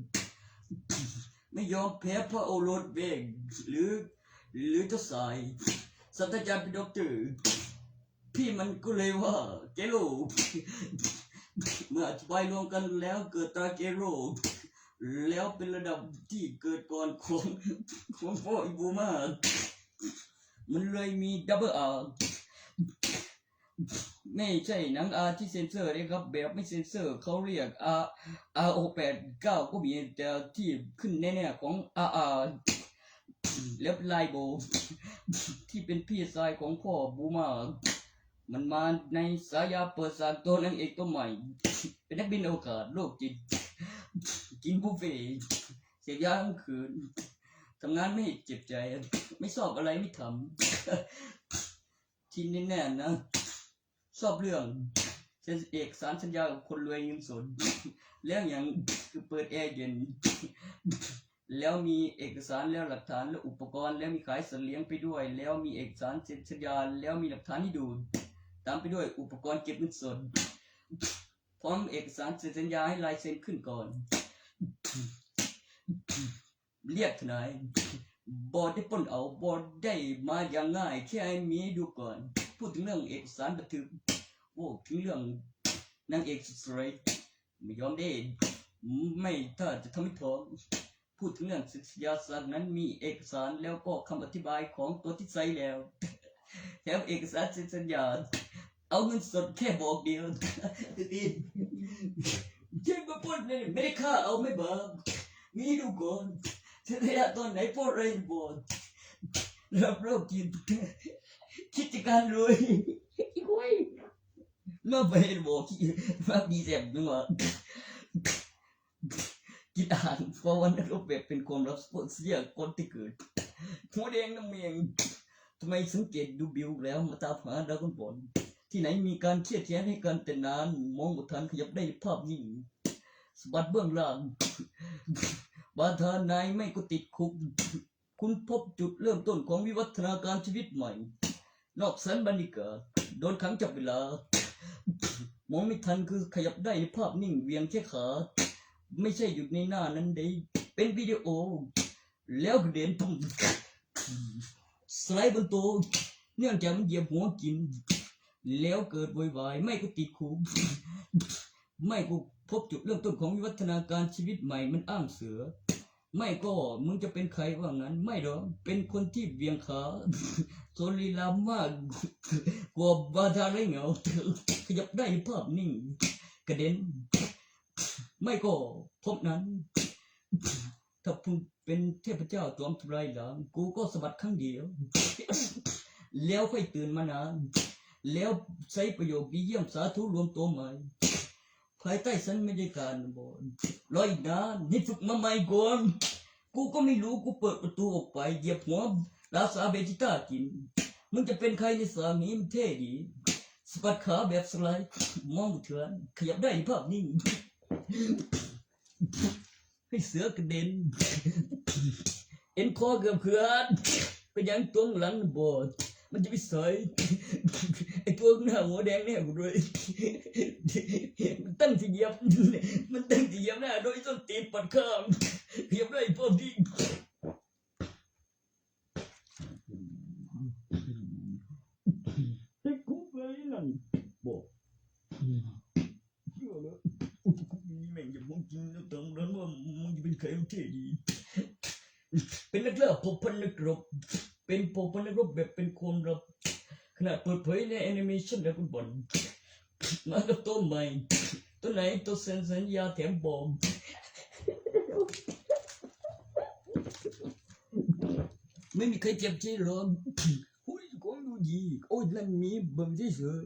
ไม่ยอมแพ้พระโอรสเบงหรือเจ้าสายศาสตราจารย์เป็นด็อกเตอร์พี่มันก็เลยว่าเกโรเมื่ออธิบายรวมกันแล้วเกิดตราเกโรแล้วเป็นระดับที่เกิดก่อนของพ่ออิบูมามันเลยมีดับเบิลอาร์ไม่ใช่หนังอาร์ที่เซนเซอร์นะครับแบบไม่เซนเซอร์เขาเรียก RO89 ก็มีแต่ที่ขึ้นแน่ๆของ RR แล้วไลโบที่เป็นพี่ชายของพ่อบูมามันมาในสายาเปิดสารตัวนางเอกตัวใหม่เป็นนักบินอวกาศโลกจิตกินบุฟเฟ่เสียยาทั้งคืนทำงานไม่เจ็บใจไม่ชอบอะไรไม่ทำที่แน่ๆนะชอบเรื่องเอกสารสัญญากับคนรวยเงินสดแล้วอย่างคือเปิดแอร์เย็นแล้วมีเอกสารแล้วหลักฐานแล้วอุปกรณ์แล้วมีขายสัตว์เลี้ยงไปด้วยแล้วมีเอกสารเซ็นสัญญาแล้วมีหลักฐานให้ดูตามไปด้วยอุปกรณ์เก็บเงินสดพร้อมเอกสารเซ็นสัญญาให้ลายเซ็นขึ้นก่อนเรียกทนายบอดได้ปล้นเอาบอดได้มาอย่างง่ายแค่ให้มีดูก่อนพูดถึงเรื่องเอกสารบันทึกโอ้ถึงเรื่องนางเอกสุดสวยไม่ยอมได้ไม่ถ้าจะทำให้ท้องพูดถึงเรื่องศึกษาศาสตร์นั้นมีเอกสารแล้วก็คำอธิบายของตัวที่ใส่แล้วแถมเอกสารเซ็นสัญญาเอาเงินสดแค่บอกเดียวดีเช็คมาพูดเลยไม่ได้ค่าเอาไม่บาปมีดูก่อนเธอได้ตอนไหนพูดอะไรบอก รับโรคกินคิดจะการรวยอีกไว้มาไปบอกมาดีแสบนึงว่ากินอาหารเพราะวันรูปแบบเป็นความรับเสียคนที่เกิดหัวแดงน้ำเมียงทำไมสังเกตดูบิวแล้วมาตามหาดราก้อนบอลที่ไหนมีการเครียดแค้นให้กันแต่นานมองบุทันขยับได้ภาพนิ่งสบัดเบื้องล่างบาทานายไม่ก็ติดคุกคุณพบจุดเริ่มต้นของวิวัฒนาการชีวิตใหม่นอกสันบันิกาโดนขังจับเวลามองไม่ทันคือขยับได้ในภาพนิ่งเวียงแค่ขาไม่ใช่หยุดในหน้านั้นได้เป็นวิดีโอแล้วกระเด็นตุ้มสไลด์บนโต๊ะเนื่องจากมันเหยียบหัวกินแล้วเกิดวายไม่ก็ติดคุกไม่ก็พบจุดเริ่มต้นของวิวัฒนาการชีวิตใหม่มันอ้างเสือไม่ก็มึงจะเป็นใครว่างั้นไม่หรอกเป็นคนที่เวียงขาโซลีลามากกว่าบาทาไรเหงาขยับได้ภาพนิ่งกระเด็นไม่ก็พบนั้นถ้ามึงเป็นเทพเจ้าจอมทำลายล้างกูก็สะบัดครั้งเดียวแล้วค่อยตื่นมานานแล้วใช้ประโยคดีเยี่ยมสาธุรวมตัวใหม่ภายใต้สันไม่ได้การบอลรออีกนานให้ฝึกมาใหม่ก่อนกูก็ไม่รู้กูเปิดประตูออกไปเหยียบหัวลาซาเบจิต้ากินมึงจะเป็นใครในสามีมันเท่ดีสะบัดขาแบบสไลด์มองเถื่อนขยับได้ภาพนิ่งให้เสือกระเด็นเอ็นคอเกือบเขื่อนไปยังตัวหลังบอดมันจะไปใส่ไอ้ตัวหน้าหัวแดงเนี่ยกูด้วยมันตั้งที่เหยียบหน้าโดยต้นตีนปัดข้ามเหยียบได้พอดีไอ้กูไปนั่นบอกเชื่อแล้วมีแม่งจะมองจริงแล้วตรงนั้นว่ามึงจะเป็นใครเท่ดีเป็นนักเล่าพบพันนักรบเป็นพบพันนักรบแบบเป็นคนรบขณะเปิดเผยในแอนิเมชันแล้วคุณบอลมากับตัวใหม่ตัวไหนตัวเซ็นสัญญาแถมบอมไม่มีใครเจ็บใจหรอกหุ้ยของดูดีโอ้ยนั่นมีเบิ่มที่เฉย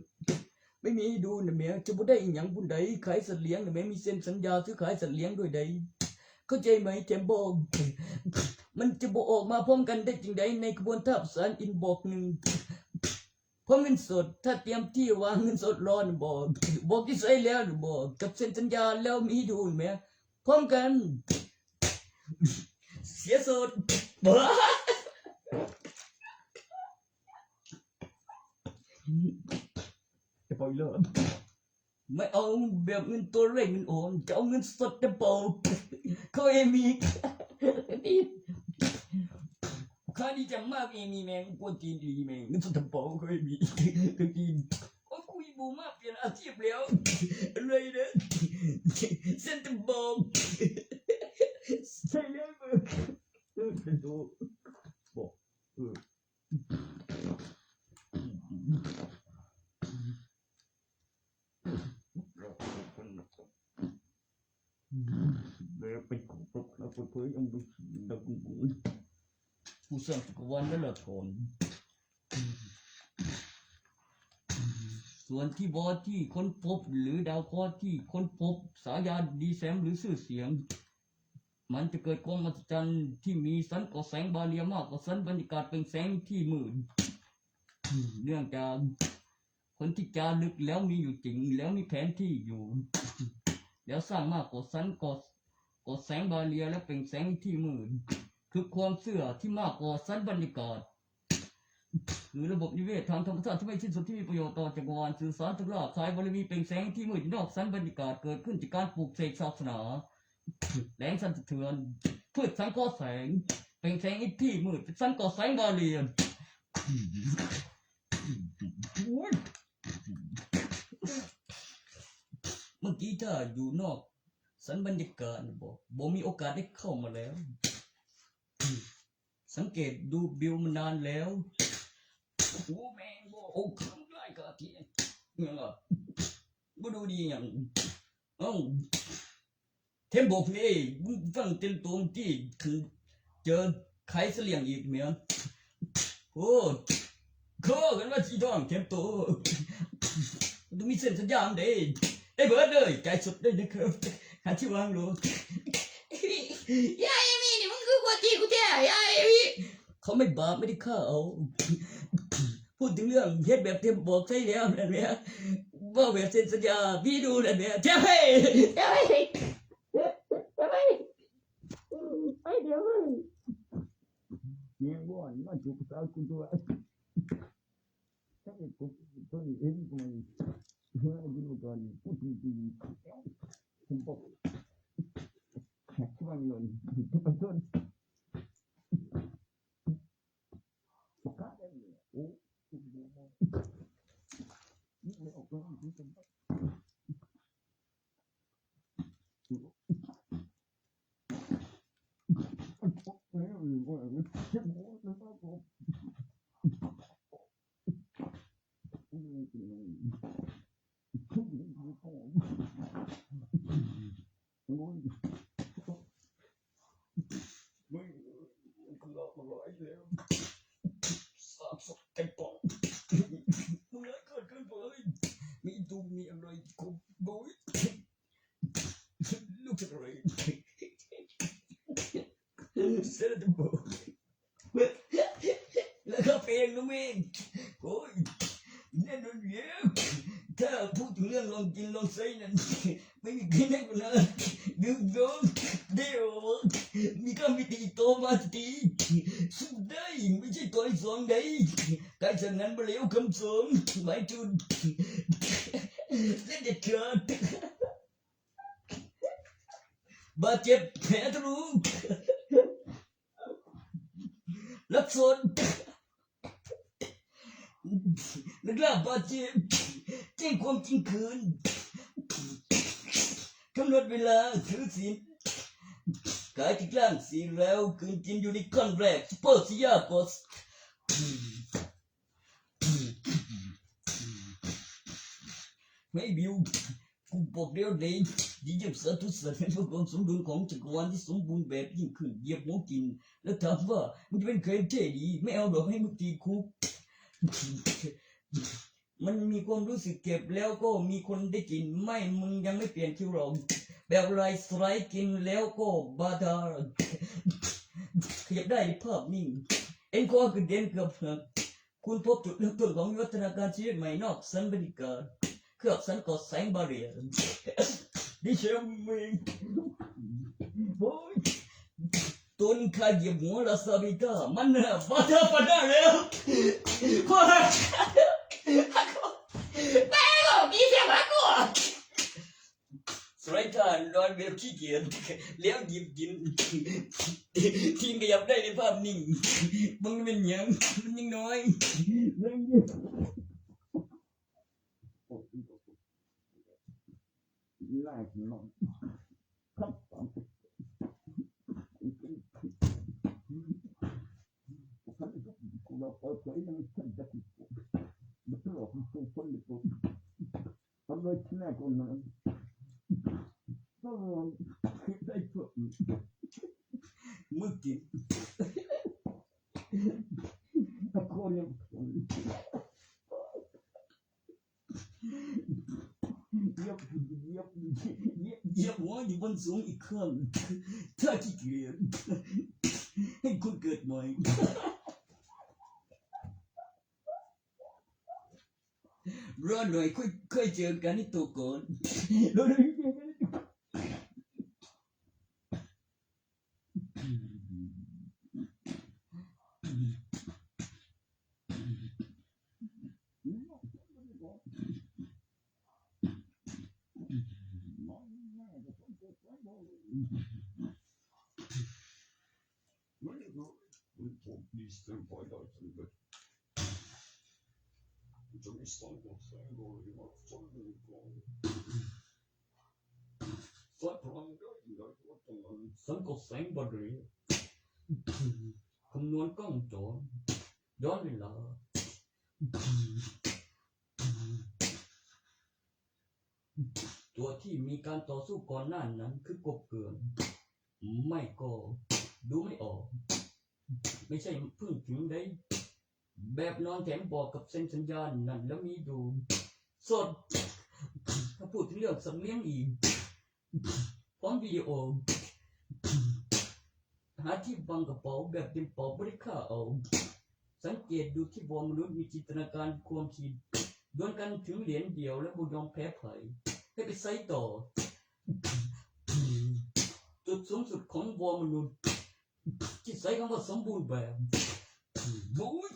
ไม่มีดูนะแม่จะบ่ได้อีหยังบุญใดขายสัตว์เลี้ยงนะแม่มีเซ็นสัญญาซื้อขายสัตว์เลี้ยงด้วยใดเข้าใจไหมแถมบอมมันจะบ่ออกมาพร้อมกันได้จริงใดในกระบวนท่าสารอินบอกหนึ่งเพราะเงินสดถ้าเตรียมที่วางเงินสดรอนบอกที่ใส่แล้วบอกกับเซ็นสัญญาแล้วมีดูไหมพร้อมกันเสียสดบ้าจะปล่อยเลยไม่เอาแบบเงินตัวเร่งเงินโอนจะเอาเงินสดจะบอกเขาเอมีนี่ข้าดีจังมากเอมีแมงกวนตีนดีแมงเงินสดจะบอกเขาเอมีก็กินโอ้คุยบูมากเปลี่ยนอาชีพแล้วเลยนะเส้นจะบอกใช่แล้วมึงเป็นตัวบอกเป็นเราเปิดเผยยังไม่ดังผู้สร้างจักรวาลนั่นแหละทนส่วนที่บอที่ค้นพบหรือดาวเคราะห์ที่ค้นพบสายานดีแซมหรือชื่อเสียงมันจะเกิดความมหัศจรรย์ที่มีสันก่อแสงบาเรียมากกว่าสันบรรยากาศเป็นแสงที่มืดเนื่องจากคนที่จารึกแล้วมีอยู่จริงแล้วมีแผนที่อยู่แล้วสร้างมากกว่าสันก่อแสงบาเรียและเป็นแสงที่มืดคือความเสื่อที่มากกว่าสันบรรยากาศคือระบบนิเวศทางธรรมชาติที่ไม่สิ้นสุดที่มีประโยชน์ต่อจักรวาลสื่อสารทุกรอบคายบริวีเป็นแสงที่มืดนอกสันบรรยากาศเกิดขึ้นจากการปลูกเสกศาสนาแรงสั่นสะเทือนพืชสังเคราะห์แสงเป็นแสงที่มืดสังก่อแสงบาเรียนเมื่อกี้ถ้าอยู่นอกสันบรรยากาศบอกมีโอกาสได้เข้ามาแล้วสังเกตดูบิวมานานแล้วโอ้แม่งบอกโอ้คำได้กะทีเนี่ยบ่ดูดีอย่างเทมบอกนี่ฟังเต็มตัวที่คือเจอใครเสลียงอีกเมีย โอ้โคกันว่าจีทองเข็มโตต้องมีเส้นสัญญาณเด้ได้เบิดเลยใจสุดเลยนะครับหาที่วางโลกยายมีนี่มึงคือว่าตีกูแท้ยายมีเขาไม่บาปไม่ได้ฆ่าเอาพูดถึงเรื่องเฮ็ดแบบเต็มบอกใช่แล้วนั่นแหละว่าแบบเซ็นสัญญาพี่ดูนั่นแหละเจ้าเฮ้ยเจ้าเฮ้ยเจ้าเฮ้ยไปเดี๋ยวเฮ้ยเนี่ยว่ามันถูกสาวคุณตัวถ้าเป็นกูตัวนี้เองกูไม่เฮ้ยดูก่อนพูดจริงๆผมบอกที่มันเลยเป็นต้นสุขาได้เลยโอ้นี่ไม่ออกแล้วนี่เป็นกันปองมึงเลยเกิดขึ้นเลยมีดูมีอะไรกูบุ้ยลูกจะอะไรเสร็จแล้วบอกแล้วก็เพลงนู้นเองโอ้ยแน่นอนเยอะถ้าพูดถึงเรื่องลองกินลองใช้นั่นไม่มีใครได้กูนะดื่มโดนเดี๋ยวมีก็มีตีโตมาตีสู้ได้ไม่ใช่ตัวไอ้สองได้การฉะนั้นมาเลี้ยวคำสองหมายจุดเล่นเด็ดขาดบาดเจ็บแผลทะลุรับสนนักล่าบาดเจ็บแจ้งความจริงคืนกำหนดเวลาถือศีลกายที่กลางสีแล้วคืนกินอยู่ในขั้นแรกซุปเปอร์ซิยาโกสไม่บิวกูบอกเดี๋ยวนี้ยิ่งเยี่ยมสาธุสัตว์ให้พวกความสมดุลของจักรวาลที่สมบูรณ์แบบยิ่งขึ้นเหยียบหัวกินแล้วถามว่ามึงจะเป็นเคยเท่ดีไม่เอาหรอกให้มึงตีคุกมันมีความรู้สึกเก็บแล้วก็มีคนได้กินไม่มึงยังไม่เปลี่ยนคิวหรอกแบบไรสไลด์กินแล้วก็บาดาขยับได้ในภาพนิ่งเอ็นคอคือเด่นเกือบคุณพบจุดเริ่มต้นของวิวัฒนาการชีวิตใหม่นอกสันบริการเคลือบสันกอดแสงบาเรียดิฉันมึงโอ้ยต้นขาเหยียบหัวลาซาบิก้ามันน่ะบาดาปาด้าแล้วพ่อแม่ก็มีเสียงมากกว่าสไลด์ทานนอนเวลขี้เกียจแล้วหยิบกินทีมขยับได้ในภาพนิ่งมึงเป็นยังมันยังน้อยไล่นอนครับเราเปิดเผยยังฉันจะติดมันตลกมันส่งคนเลยผมทำเลยที่แรกคนนั้นก็คือได้ผลมึงกินตะโกนยังเหยียบหัวอยู่บนสูงอีกครั้งถ้าขี้เกียจให้คุณเกิดใหม่รอหน่อยค่อยเจอกันที่ตัวก่อนรอหน่อยเจอกันสังกตแสงบารีคำนวณกล้องจอย้อนเวลาตัวที่มีการต่อสู้ก่อนหน้านั้นคือกบเกลื่อนไม่ก็ดูไม่ออกไม่ใช่เพิ่งถึงได้ แบบนอนแถมบอกกับเส้นสัญญาณนั่นแล้วมีดูสดถ้าพูดถึงเรื่องสำเนียงอีกพร้อมวิดีโอหาที่บังกระเป๋าแบบเต็มเป๋าบริค่าเอาสังเกตดูที่วอมนุษย์มีจินตนาการความคิดดวลกันถึงเหรียญเดียวและบุยอมแพ้ไผ่ให้ไปไซต่อจุดสูงสุดของวอมนุษย์ที่ใช้คำว่าสมบูรณ์แบบโอ้ย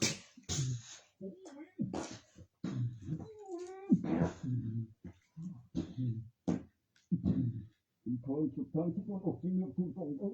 ทางสุดทางที่เราที่เราถูกต้องยัง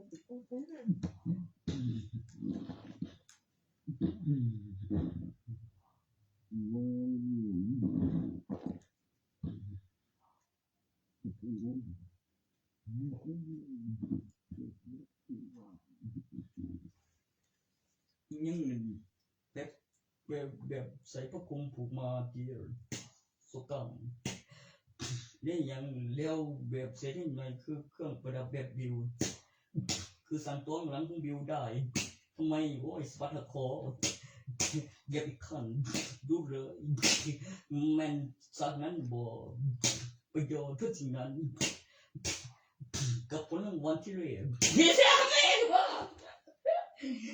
แบบใส่ผ้าคลุมผูกมาที่สกังนี่ยังเลี้ยวแบบเสร็จยังไงคือเครื่องประดับแบบบิวคือสั่นตัวหลังของบิวได้ทำไมโอ้ยสปัตคอเก็บอีกขันดูเลยแมันสักนั้นบ่ประโยชน์ทุกสิ่งนั้นกับผลรางวัลที่เรียก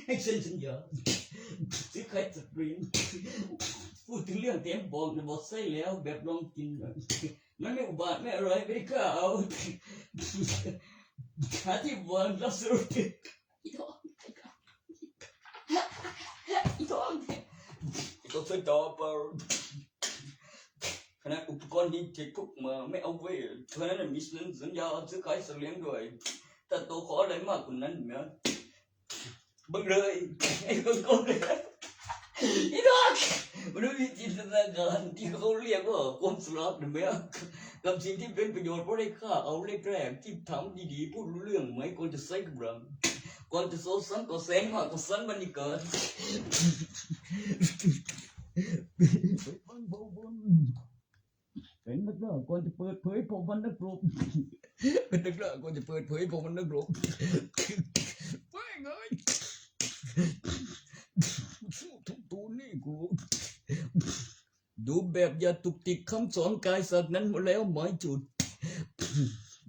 ให้เซ็นสัญญาซื้อใครจะเรียนพูดถึงเรื่องเต็มบอกนะบอกใส่แล้วแบบลองกินมันไม่อุบาทไม่อะไรไม่กล้าเอาหาที่บอลรับสุดอีทองอีทองต้องใช้ต่อเปล่าขณะอุปกรณ์นี้เทคพวกมาไม่เอาไว้เพราะนั้นมีสัญญาซื้อขายสัตว์เลี้ยงด้วยแต่ตัวขออะไรมากกว่านั้นนะบังเลยไอ้คนโกงเลยอีดอกมันมีจินตนาการที่เขาเรียกว่าความสลับหรือไม่กับสิ่งที่เป็นประโยชน์เพราะได้ค่าเอาเล็กแรกที่ทำดีๆพูดรู้เรื่องไหมก่อนจะใส่กำลังก่อนจะโซ่สันก็แสงมากก็สันมันนี่เกิดเป็นนักล่าก่อนจะเปิดเผยผมมันนักรบเป็นนักล่าก่อนจะเปิดเผยผมมันนักรบว่าไงสู้ทุกตัวนี่กูดูแบบอย่าตุกติกคำสอนกายสักนั้นหมดแล้วหมายจุด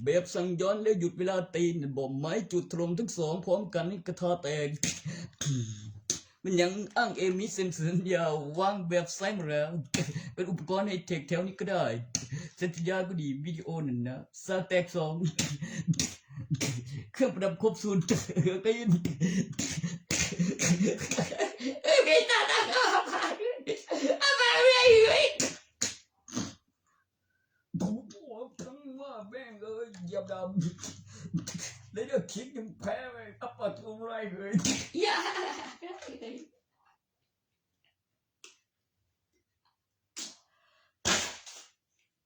แบบสั่งย้อนแล้วหยุดเวลาตีนบอกหมายจุดตรงทั้งสองพร้อมกันนี่กระทาแตกมันยังอ้างเอมิเซนสัญญาวางแบบไซม์แล้วเป็นอุปกรณ์ให้เทคแถวนี้ก็ได้สัญญาก็ดีวิดีโอนั่นนะซาแตกสองเครื่องประดับครบสูตรตีนไม่ตาตาก็อะไรไม่ถูกหัวทั้งว่าแม่งเลยเหยียบดำแล้วเดี๋ยวคิดยังแพ้ไปอัปปะทุไรเลย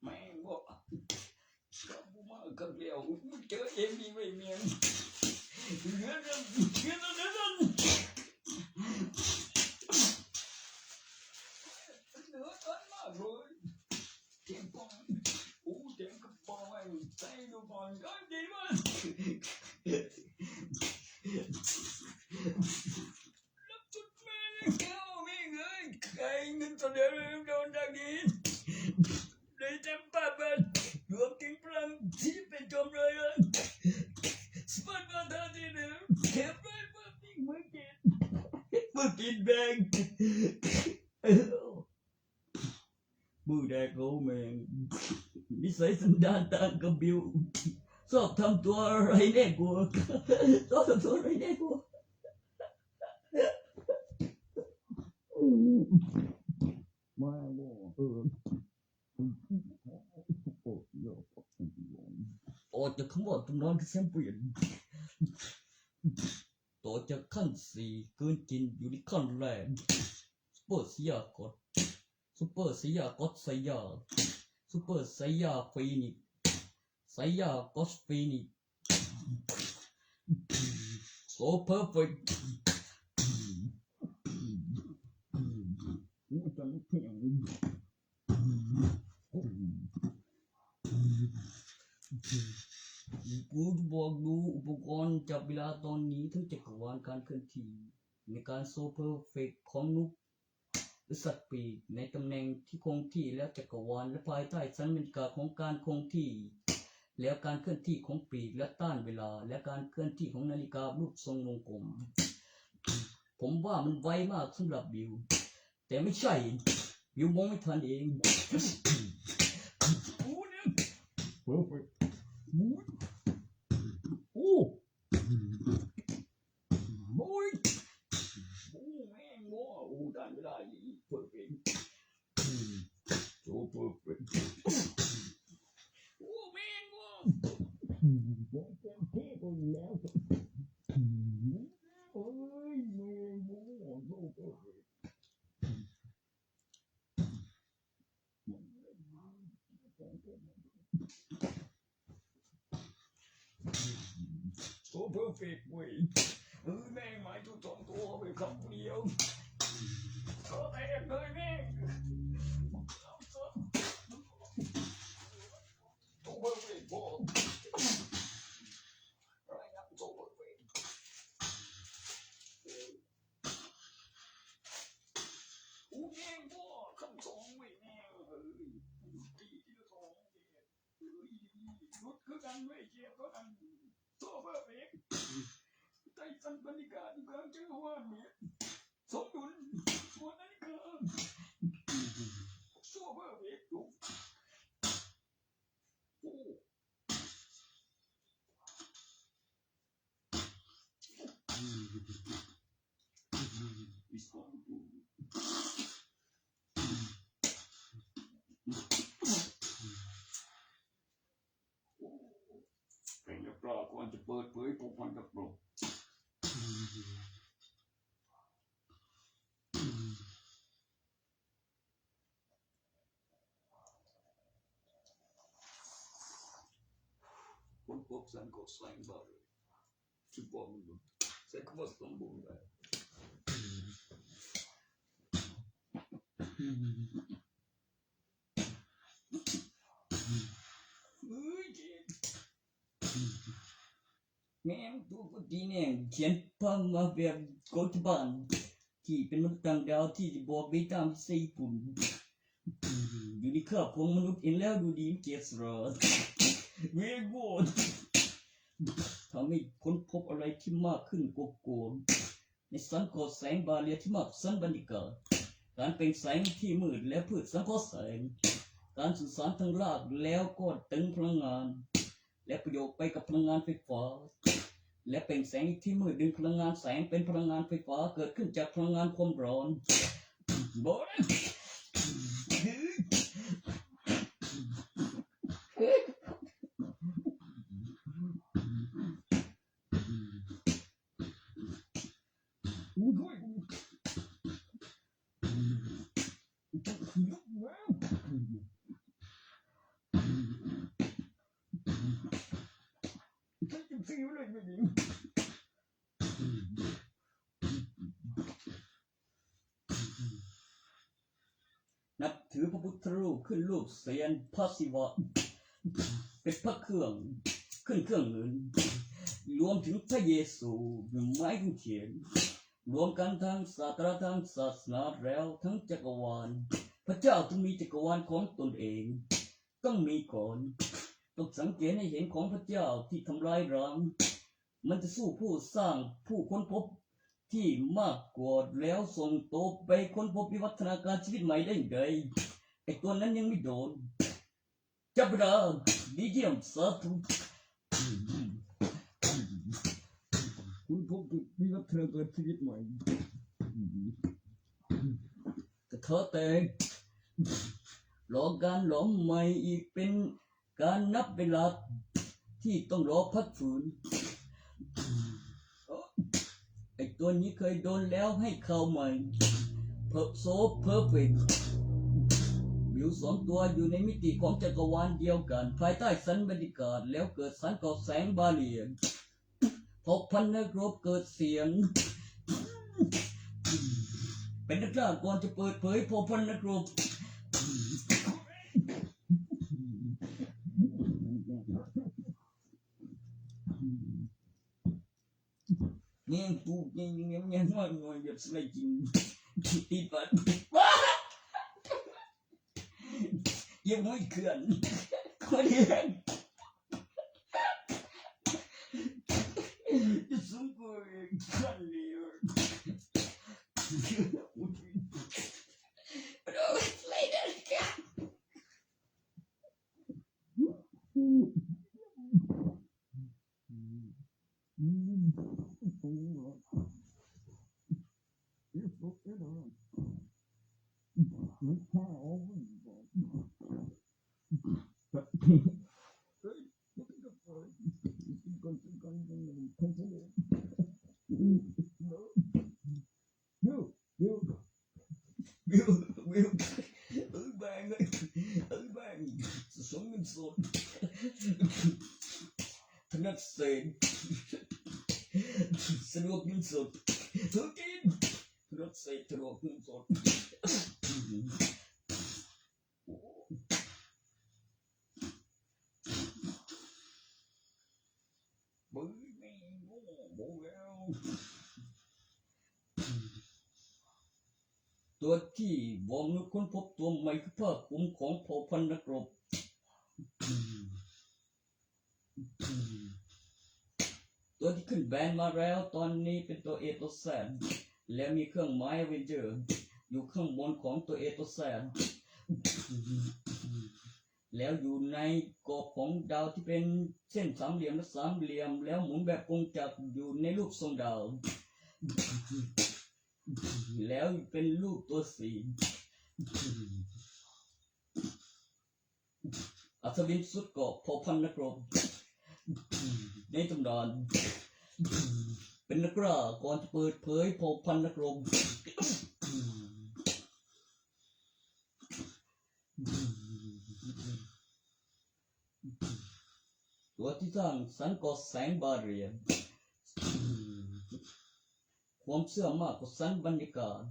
แม่งบอกกับกูมากับเดียวเจอเอ็มดีไม่เมียนเรื่องเรื่องต้นมากเลยเทียมปองโอ้เทียมกับปองใส่ดูปองก็ดีมากรับจุดแม่แก้วไม่เงยใครเงินตัวเดียวโดนดังนี้เลยจำป้าบ้านรวมถึงพลังที่เป็นจมเลยสปอร์ตบอลท่าที่หนึ่งเก็บไว้เมื่อปิ้งเมื่อกินแบงมือแดกโง่แมงนิสัยสันดานต่างกับบิวชอบทำตัวอะไรแน่กลัวชอบทำตัวอะไรแน่กลัวมาต่อจากคำว่าตำนานที่แซมเปลี่ยนต่อจากขั้นสี่เกินกินอยู่ในขั้นแรกซุปเปอร์สยากดซุปเปอร์สยากดสยาซุปเปอร์สยาฟีนิกสยากดฟีนิกโซเพอร์เฟกต์กูจะบอกดูอุปกรณ์จับเวลาตอนนี้ทั้งจักรวาลการเคลื่อนที่ในการโซเพอร์เฟกต์ของนุก สัตว์ปีกในตำแหน่งที่คงที่แล้วจักรวาลและภายใต้สัญญาของการคงที่แล้วการเคลื่อนที่ของปีกและต้านเวลาและการเคลื่อนที่ของนาฬิการูปทรงวงกลมผมว่ามันไวมากสำหรับบิวแต่ไม่ใช่บิวมองไม่ทันเองโอ้เนี่ยโอ้โอ้โอ้ยโอ้แม่งโง่โอ้ได้ไม่ได้เพอร์เฟกต์โอ้เพอร์เฟกต์โอ้แม่งโง่โอ้เต็มที่ไปแล้วโอ้ยแม่งโง่โอ้เพอร์เฟกต์โอ้เพอร์เฟกต์เว้ยแม่งหมายถึงสองตัวไปคำเดียวก็แตกเลยแม่งโอ้เพอร์เฟกต์พออะไรนะโอ้เพอร์เฟกต์โอ้แม่งพอคำสองเว้ยแม่งตีที่สองรุดคือกันเว้ยเจี๊ยบก็กันโอ้เพอร์เฟกต์ใจสั่นบรรยากาศกลางจังหวะเนี่ยสมดุลหัวนาฬิกาโซ่เพอร์เฟกต์โอ้วิสคอนเป็นนักปราชญ์ควรจะเปิดเผยพวกมันกับโลกคนพบสันก็แสงบาร์ชุดบอลมันแสงก็สมบูรณ์แบบแม่งตัวปกติเนี่ยเขียนพังมาแบบโกตบันที่เป็นมนุษย์ต่างดาวที่บอกไปตามที่ญี่ปุ่นอยู่ในคราบของมนุษย์เองแล้วดูดีเกียรติสระเวโก้ทำให้ค้นพบอะไรที่มากขึ้นกว่าโกนในสังเคราะห์แสงบาเลียที่มากสันบรรยากาศการเป็นแสงที่มืดและพืชสังเคราะห์แสงการสื่อสารทางรากแล้วก็ตึงพลังงานและประโยชน์ไปกับพลังงานไฟฟ้าและเป็นแสงที่มืดดึงพลังงานแสงเป็นพลังงานไฟฟ้าเกิดขึ้นจากพลังงานความร้อนบอสนับถือพระพุทธรูปขึ้นรูปเสียนพระศิวะเป็นพระเครื่องขึ้นเครื่องเงินรวมถึงพระเยซูไม้กางเขนรวมกันทั้งศาสนาทางศาสนาแล้วทั้งจักรวาลพระเจ้าต้องมีจักรวาลของตนเองต้องมีก่อนต้องสังเกตให้เห็นของพระเจ้าที่ทำลายร้างมันจะสู้ผู้สร้างผู้ค้นพบที่มากกว่าแล้วส่งโตไปค้นพบวิวัฒนาการชีวิตใหม่ได้ไงไอตัวนั้นยังไม่โดนจับดาดีเยี่ยมสาธุคุณพบวิวัฒนาการชีวิตใหม่แต่เธอแต่รอการหลอมใหม่อีกเป็นการนับเวลาที่ต้องรอพักฟื้นไอตัวนี้เคยโดนแล้วให้เข้าใหม่เพอร์โซเพอร์เฟกต์วิวสองตัวอยู่ในมิติของจักรวาลเดียวกันภายใต้สันบรรยากาศแล้วเกิดสันก่อแสงบาเลียนพบพันนักรบเกิดเสียงเป็นนักล่าก่อนจะเปิดเผยพบพันนักรบเนี่ยกูยังง่อยแบบสไลด์จริง ตีปันยังไม่เขื่อนคนเดียวจะสูงกว่าคนเดียวเราไม่ได้กันวิวแบงแบงสมเงินสดถนัดเศษสะดวกเงินสดเฮ้ยกินถนัดเศษสะดวกเงินสดบึ้งไม่โง่โง่แล้วตัวที่วอมนุษย์ค้นพบตัวใหม่คือผ้าคลุมของเผ่าพันธุ์นักรบตัวที่ขึ้นแบนมาแล้วตอนนี้เป็นตัวเอตัวแซนแล้วมีเครื่องหมายเวนเจอร์อยู่ข้างบนของตัวเอตัวแซนแล้วอยู่ในกรอบของดาวที่เป็นเส้นสามเหลี่ยมและสามเหลี่ยมแล้วหมุนแบบกงจักรอยู่ในรูปทรงดาวแล้วเป็นรูปตัวสีอัศวินสุดเกาะเผ่าพันธุ์นักรบในตำนานเป็นนักล่าก่อนจะเปิดเผยเผ่าพันธุ์นักรบตัวที่สร้างสรรค์ก่อแสงบาเรียนความเชื่อมากกว่าสันบรรยากาศ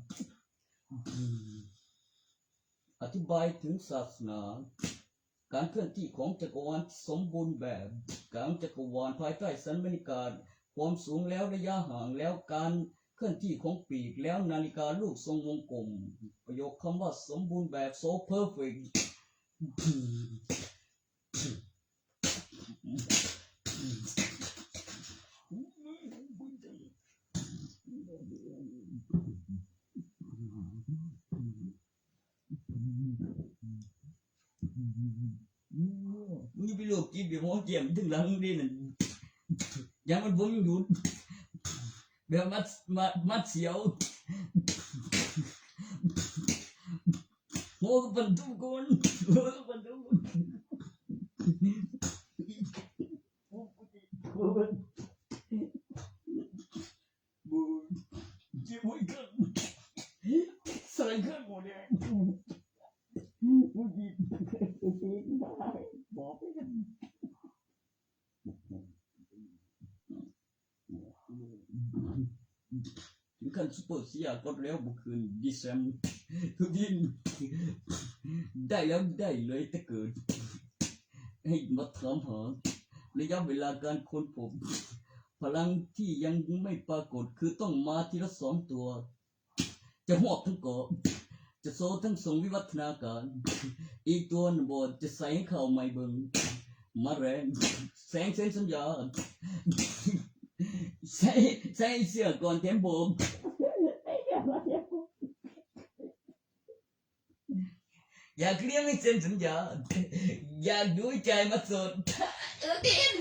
อธิบายถึงศาสนาการเคลื่อนที่ของจักรวาลสมบูรณ์แบบการจักรวาลภายใต้สันบรรยากาศความสูงแล้วระยะห่างแล้วการเคลื่อนที่ของปีกแล้วนาฬิกาลูกทรงวงกลมประโยคคำว่าสมบูรณ์แบบ so perfect มึงไปโลกจีบแบบมองเกี่ยมถึงหลังดิน่ะยังมันบ่หยุดแบบมัดเสียวโหกับปันทุกคนโหกับปันทุกคนบูจีบไว้กันใส่กันหมดเลยมึงจีบได้บอกไปกันถึงขั้นซุปเปอร์เสียก็แล้วบุคืนดิเซมทุกทีได้แล้วได้เลยแต่เกิดให้มาถามหาระยะเวลาการค้นพบพลังที่ยังไม่ปรากฏคือต้องมาทีละ2 ตัวจะหอบทั้งเกาะจะโซทั้งทรงวิวัฒนาการอีกตัวนึงบอดจะใส่ให้เข้าไม่เบิ่งมาแรงแสงเส้นสัญญาใส่เสื้อก่อนเต็มโบมอยากเรียนให้เส้นสัญญาอยากดูใจมาสดดิน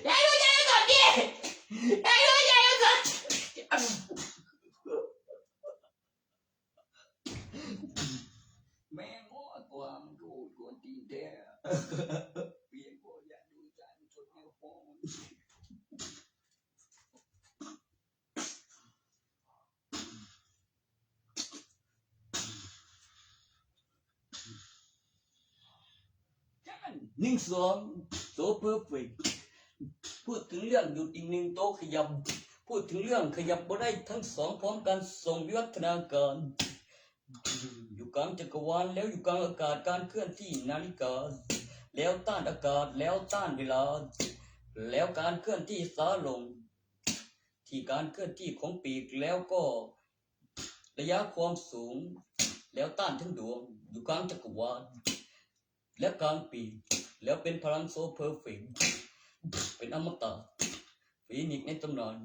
อยากดูใจมาสดดิอยากดูใจมาสดแม่งอความโกรธกวนตีนแท้เปลี่ยนโกอยากดูใจมันสดแนวฟอง1 2 so perfect พูดถึงเรื่องหยุดอีก1 โต๊ะขยับพูดถึงเรื่องขยับบ่ได้ทั้ง2พร้อมกันส่งวิวัฒนาการอยู่กลางจักรวาลแล้วอยู่กลางอากาศการเคลื่อนที่นาฬิกาแล้วต้านอากาศแล้วต้านเวลาแล้วการเคลื่อนที่ช้าลงที่การเคลื่อนที่ของปีกแล้วก็ ระยะความสูงแล้วต้านทั้งดวงอยู่กลางจักรวาลและกลางปีแล้วเป็นพลังโซเพอร์เฟกต์เป็นอมตะฟีนิกซ์ในตำนาน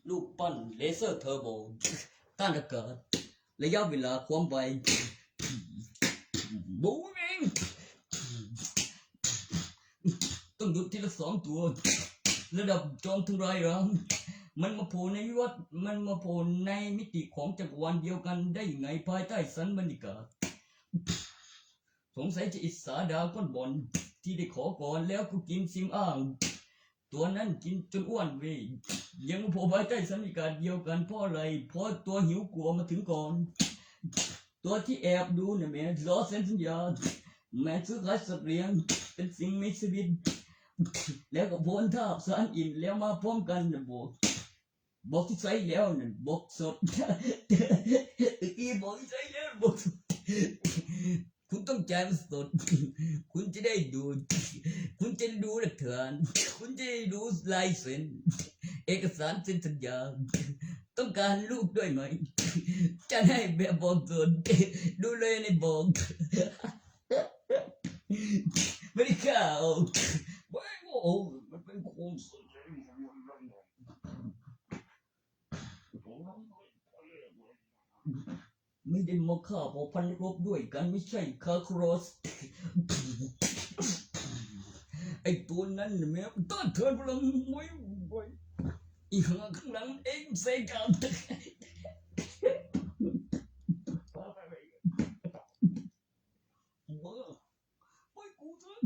ลูกปั้นเลเซอร์เทอร์โบต้านอากาศระยะเวลาความไวบูมิงต้องหยุดทีละ2 ตัวระดับจอมทำลายล้างมันมาโผล่ในวิวัฒน์มันมาโผล่ในมิติของจักรวาลเดียวกันได้ยังไงภายใต้สันบรรยากาศสงสัยจะอิสาดาก้อนบอลที่ได้ขอก่อนแล้วก็กินซิมอ้างตัวนั้นกินจนอ้วนเว้ยยังมาโผล่ภายใต้สันบรรยากาศเดียวกันเพราะอะไรเพราะตัวหิวกลัวมาถึงก่อนตัวที่แอบดูเนี่ยแม่ล้อเส้นสัญญาแม่ซื้อขายสัตว์เลี้ยงเป็นสิ่งมีชีวิตแล้วก็โพนท่าสารอิ่มแล้วมาพร้อมกันนะบอกที่ใส่แล้วนั่นบอกสดอีบอกที่ใส่แล้วบอกสดคุณต้องใจมันสดคุณจะได้ดูคุณจะดูหลักฐานคุณจะได้ดูลายเซ็นเอกสารเซ็นสัญญาต้องการลูกด้วยไหมจะให้แบบบอกสดดูเลยในบอกไม่ได้ข่าวไม่โอ้มันเป็นความสนใจไม่ได้มาฆ่าพอพันรบด้วยกันไม่ใช่คาครอสไอตัวนั้นแม่ต้านเทินพลังไม่ไหวอีห่าข้างหลังเองเซกันไม่กูเถอะ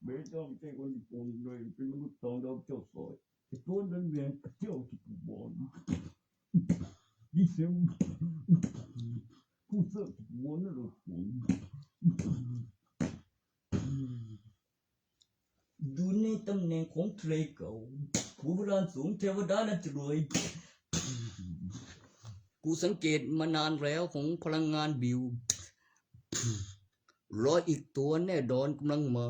ไม่ต้องใช้คนญี่ปุ่นเลยเป็นมนุษย์ต่างดาวเจ้าสอยไอ้ตัวนั้นแม่เจ้าที่กูบอกดิเซลผู้เสือกหัวนั่นหรอดูในตำแหน่งของเทรเก่าผู้บริหารสูงเทวดาน่าจะรวยกูสังเกตมานานแล้วของพลังงานบิวรออีกตัวแน่ดอนกำลังมา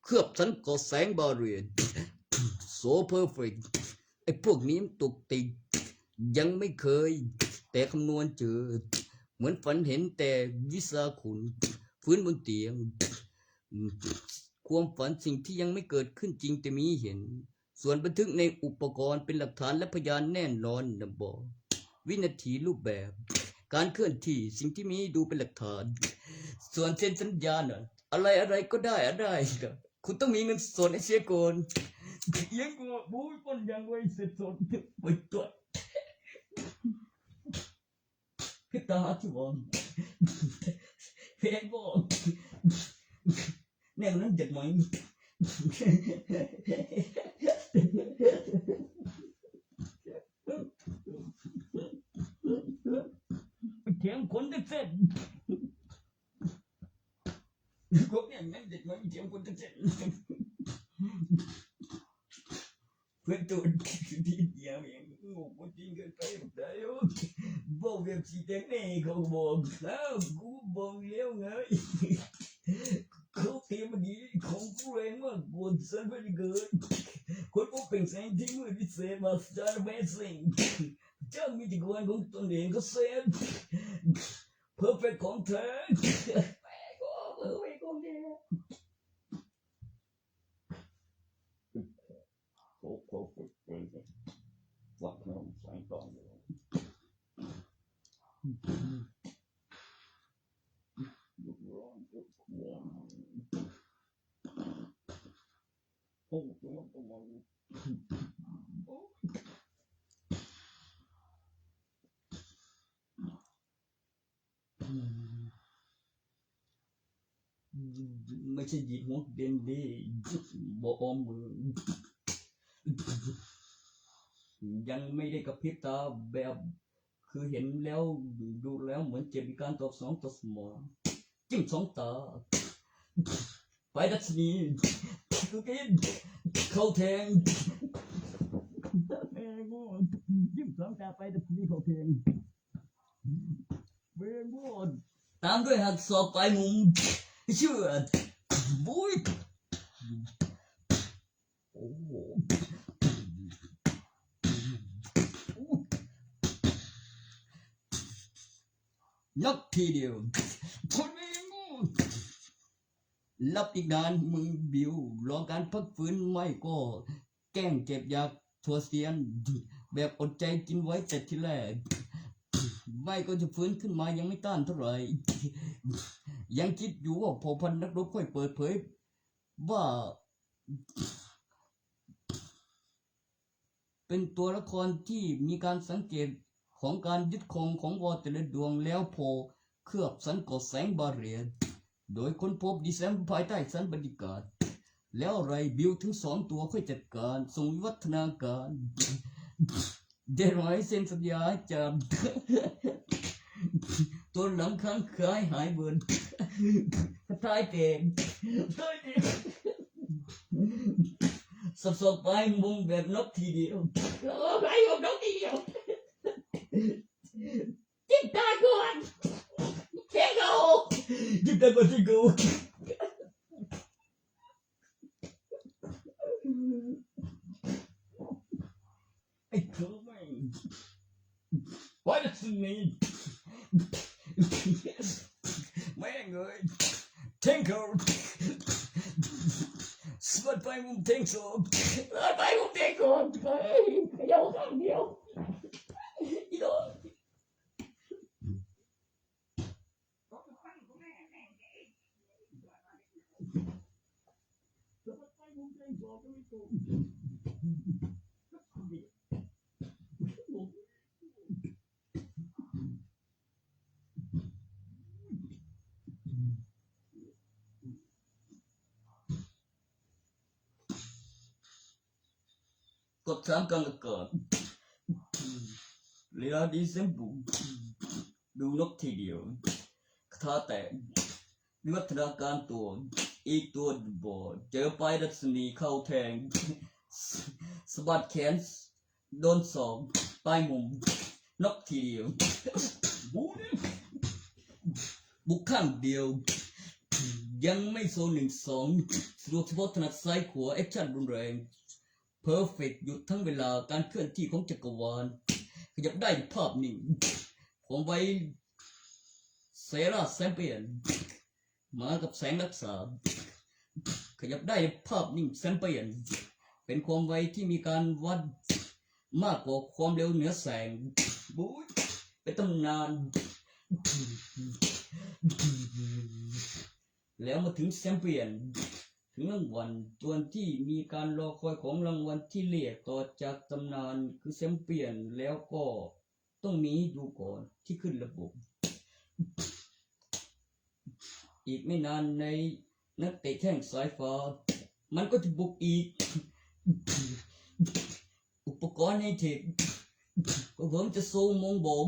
เคลือบสันก่อแสงบาเรียนโซเพอร์เฟกต์ไอ้พวกนี้ตุกติกยังไม่เคยแต่คำนวณเจอเหมือนฝันเห็นแต่วิสาขุนฟื้นบนเตียงความฝันสิ่งที่ยังไม่เกิดขึ้นจริงแต่มีเห็นส่วนบันทึกในอุปกรณ์เป็นหลักฐานและพยานแน่นอนนะบอกวินาทีรูปแบบการเคลื่อนที่สิ่งที่มีดูเป็นหลักฐานส่วนเซ็นสัญญาน่ะอะไรก็ได้คุณต้องมีเงินสดให้เสียก่อนยังกูบู๊คนยังไว้เสร็จสดไปตัวคือตาที่บอกเพลงบอกแนวนั้นจัดไหมเถียงคนจะเสร็จก็อย่างนั้นจัดไหมเถียงคนจะเสร็จเพื่อนตัวที่เดียวเองงูกูจริงเกินไปหมดแล้วบอกแบบสีแดงนี่เขาบอกแล้วกูบอกเลี้ยวไงเขาเตรียมมันดีของกูเองว่ากูสันไม่เกินคนพวกเป็นแสงที่มือพิเศษมาสตาร์เบสซิ่งเจ้ามีจักรวาลของตนเองก็เซ็นเพอร์เฟกต์ของเธอแม่ก็เพอร์เฟกต์ของเธอperfect what no sign onไม่ใช่หยิบหัวเด่นดีบอกอมมือยังไม่ได้กระพริบตาแบบคือเห็นแล้วดูแล้วเหมือนเจ็บมีการตอบสนองต่อสมองจิ้ม2 ตาไปดัชนีคือกินเข้าแทงแม่กูจิ้ม2 ตาไปดัชนีเข้าแทงแม่กูตามด้วยหักศอกปลายมุมเชื่อ บุ้ยโอ้โหนับทีเดียวทนไม่งูรับอีกนานมึงบิวรอการพักฟื้นไม่ก็แกล้งเก็บยาทัวเซียนแบบอดใจกินไว้แต่ทีแรกไม่ก็จะฟื้นขึ้นมายังไม่ต้านเท่าไหร่ยังคิดอยู่ว่าพอพันนักรบค่อยเปิดเผยว่าเป็นตัวละครที่มีการสังเกตของการยึดครองของวอแต่ละดวงแล้วพอเคลือบสันกดแสงบาเรียโดยค้นพบดีเซนภายใต้สันบรรยากาศแล้วอะไรบิวถึง2 ตัวค่อยจัดการส่งวิวัฒนาการเดรอยเซ็นสัญญาจากตัวหลังข้างคล้ายหายเบิร์นท้ายเก่งสบไปมุงแบบนกทีเดียวไปมุงนกทีเดียวจิ้มตาก่อนเช็คเอาจิ้มตาก่อนที่กูไอ้เธอไม่Why does it need แม่งเลยเทงเกิลสวัสดีมุมเทงโซ่สวัสดีมุมเทงโซ่เฮ้ยเดี๋ยวข้างเดียวอีโดนกด3 กลางอากาศเวลาดีเซมบุดูนกทีเดียวคาถาแตกวิวัฒนาการตัวอีกตัวบอเจอไปรัศมีเข้าแทงสะบัดแขนโดนศอกใต้มุมนกทีเดียวบุกข้างเดียวยังไม่โซน1-2สะดวกเฉพาะถนัดซ้ายขวาแอคชั่นรุนแรงเพอร์เฟกต์หยุดทั้งเวลาการเคลื่อนที่ของจักรวาลขยับได้ภาพนิ่งของไว้เซราแซมเปียนมากับแสงรักษาขยับได้ภาพนิ่งแซมเปียนเป็นความไวที่มีการวัดมากกว่าความเร็วเหนือแสงบู๊เป็นตำนานแล้วมาถึงแซมเปียนถึงรางวัลตัวที่มีการรอคอยของรางวัลที่เรียกต่อจากตำนานคือแชมเปี้ยนแล้วก็ต้องมีดูก่อนที่ขึ้นระบบอีกไม่นานในนักเตะแข้งสายฟ้ามันก็จะบุกอีกอุปกรณ์ในเทคก็ผมจะโซ่มงบอก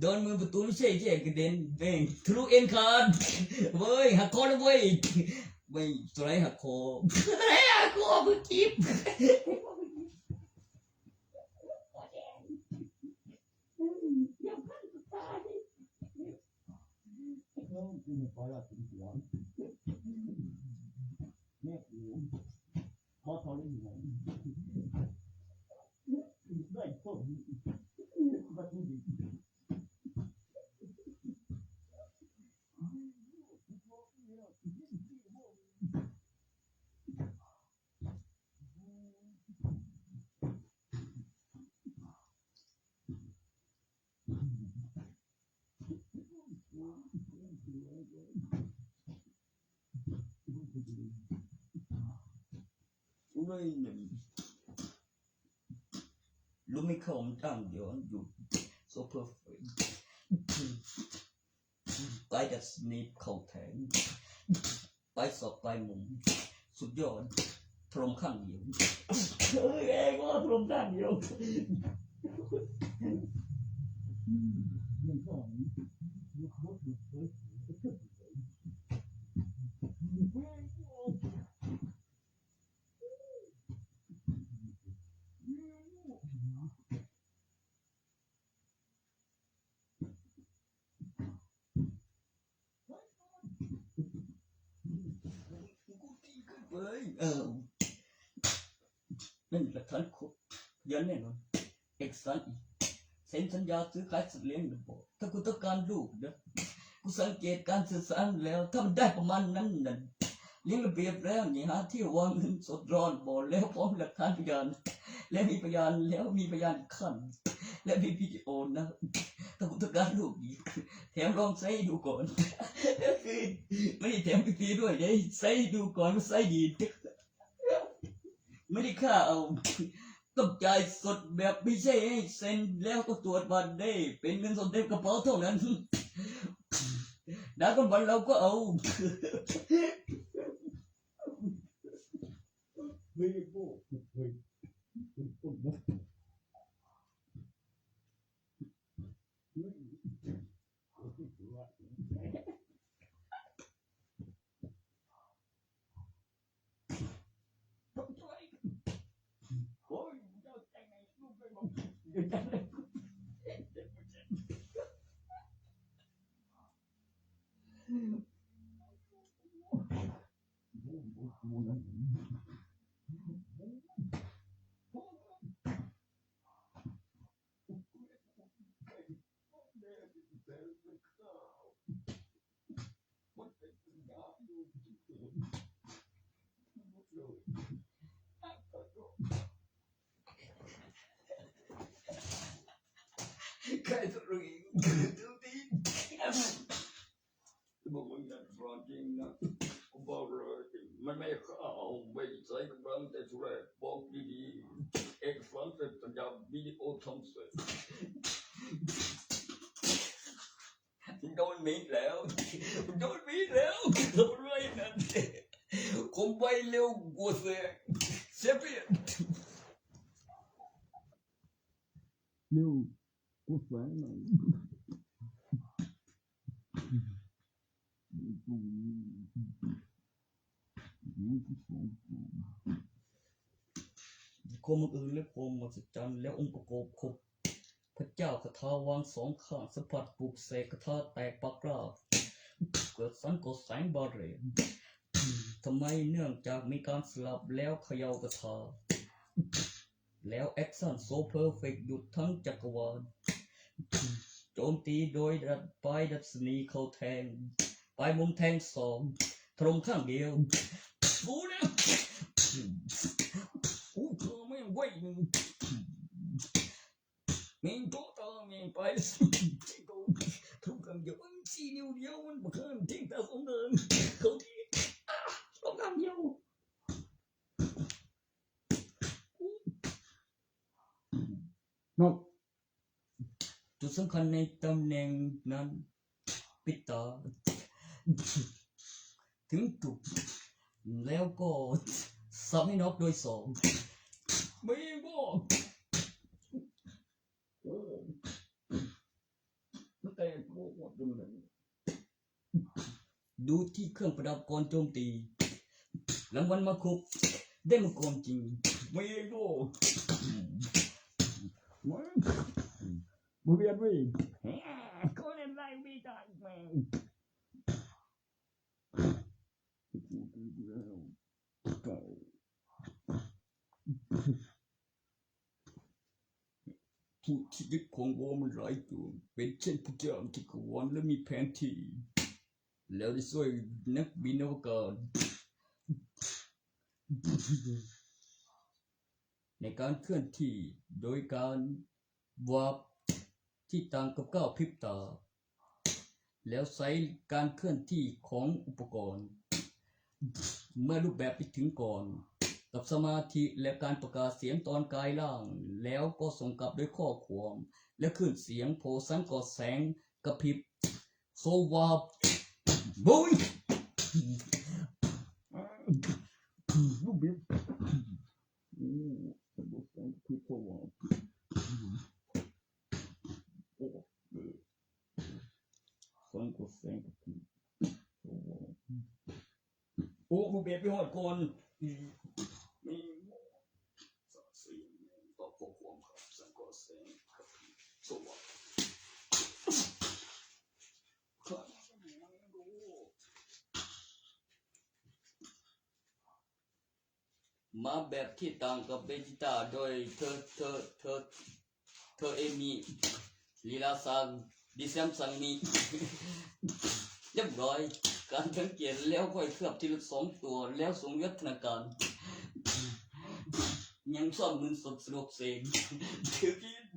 โดนมือประตูไม่ใช่กระเด็นเบ่งทะลุเอ็นขาดเว้ยหักคอแล้วเว้ยไม่ตัวไหนหักคออะไรหักคอมือกิ๊บพอทอเล่นหัวได้พวกวัตถุดิบรู้ไม่เข้ามันตั้งเดี๋ยวอยู่ so perfect ไปดัสนีเข้าแทงไปสอบไปมุมสุดยอดทรมข้างเดียวเองว่าทรมข้างเดียว นั่นหลักฐานครบยันแน่นอนเอกสารอีกเซ็นสัญญาซื้อขายสัตว์เลี้ยงนะบอกถ้ากูต้องการลูกนะกูสังเกตการสื่อสารแล้วถ้ามันได้ประมาณนั้นนั่นเลี้ยงระเบียบแล้วนี่หาที่วางเงินสดรอนบอกแล้วพร้อมหลักฐานพยานและมีพยานแล้วมีพยานขั้นและมีวิดีโอนะถ้ากูต้องการลูกอีกแถมลองใส่ดูก่อนคือไม่ได้แถมฟรีด้วยได้ใส่ดูก่อนว่าใส่ดีไม่ได้ค่าเอาต้องจ่ายสดแบบไม่ใช่ให้เซ็นแล้วก็ตรวจบัตรได้เป็นเงินสดเต็มกระเป๋าเท่านั้นดาก้อนวันเราก็เอาไม่ได้พูดใครจะรู้อีกดูดีบอกว่าอย่างร้อนจริงนะผมบอกเลยมันไม่เข้าไม่ใส่กำลังแต่สุดแรกบอกดีๆเอกสารเสร็จสัญญาวิดีโอทำเสร็จโดนมีแล้วโดนมีแล้วทำไรนั่นคงไปเร็วกว่าเสียเปรียบเร็วกว่าแสงหน่อยโคมอื่นและโคมมหัศจรรย์และองค์ประกอบครบพระเจ้าคาถาวางสองข้างสัมผัสปลุกเสกคาถาแตกปากกล้าเกิดสันกดแสงบาเรนทำไมเนื่องจากมีการสลับแล้วเขย่าคาถาแล้วแอคชั่นโซเพอร์เฟกต์หยุดทั้งจักรวาลโจมตีโดยปลายดัชนีเข้าแทงปลายมุมแทงสองตรงข้างเดียวกูเนี่ยกูเธอไม่ไหวมีตัวต่อมีไปสิกูทุกคำเดียวสี่นิ้วเดียวมันบุกเกินทิ้งแต่สองเดินเขาที่ต้องทำเดียวนกจุดสำคัญในตำแหน่งนั้นปิดตาถึงจุดแล้วก็สับให้นกโดยสองไม่บอกแต่โง่หมดเลยดูที่เครื่องประดับก่อนโจมตีรางวัลมาครบได้มาก่อนจริงไม่บอกมือเบียดวิ่งก็เล่นไล่ไม่ได้แม่ผู้ที่ยึดของวอมันหลายตัวเป็นเช่นผู้เจ้าจักรวาลและมีแผนที่แล้วได้ช่วยนักบินอวกาศในการเคลื่อนที่โดยการวาร์ปที่ต่างกับก้าวพริบตาแล้วใช้การเคลื่อนที่ของอุปกรณ์เมื่อรูปแบบไปถึงก่อนกับสมาธิและการประกาศเสียงตอนกายล่างแล้วก็ส่งกลับด้วยข้อความและคลื่นเสียงโผล่สังกอดแสงกระพริบโซวาบบุยรูปแบบสังกอดแสงกระพริบโซวาบสังกอดแสงกระพริบโซวาบโอ้รูปแบบไปหอดก่อนมีสีต่อข้อความครับสังกอดแสงกระพริบโซวาบ มาแบบที่ต่างกับเบจิต้าโดยเธอเอมี่ลีลาซังดิแซมซังนี่เรียบร้อยการสังเกตแล้วค่อยเคลือบทีละ2 ตัวแล้วส่งวิทยาการยังซ่อมมือสนุกเสก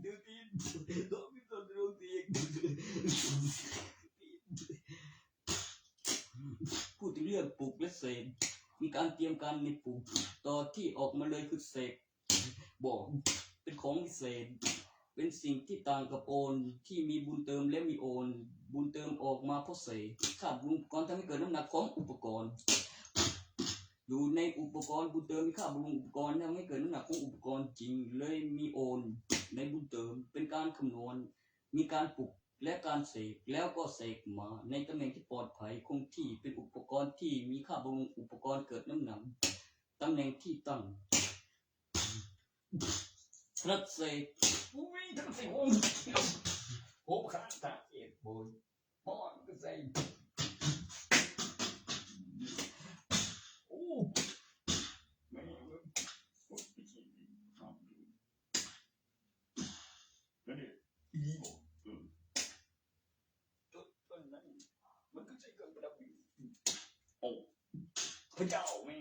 เดี๋ยวกินต้องมีสนุกเสกพูดถึงเรื่องปลูกและเสกมีการเตรียมการในปลูกต่อที่ออกมาเลยคือเสกบอกเป็นของพิเศษเป็นสิ่งที่ต่างกับโอนที่มีบุญเติมและมีโอนบุญเติมออกมาเพราะเสกค่าบุญก่อนทำให้เกิดน้ำหนักของอุปกรณ์อยู่ในอุปกรณ์บุญเติมมีค่าบำรุงอุปกรณ์ทำให้เกิดน้ำหนักของอุปกรณ์จริงเลยมีโอนในบุญเติมเป็นการคำนวณมีการปลุกและการเสกแล้วก็เสกมาในตำแหน่งที่ปลอดภัยคงที่เป็นอุปกรณ์ที่มีค่าบำรุงอุปกรณ์เกิดน้ำหนักตำแหน่งที่ตั้งทรัสเสกอุ้ยทรัสเสกโอ้ขาดตาเอ็ดบนพ่อก็ใส่โอ้แม่โอ้พี่ชิทำดูแล้วเนี่ยอีบอกต้นนั้นมันก็ใช้เครื่องประดับโอ้พระเจ้าแม่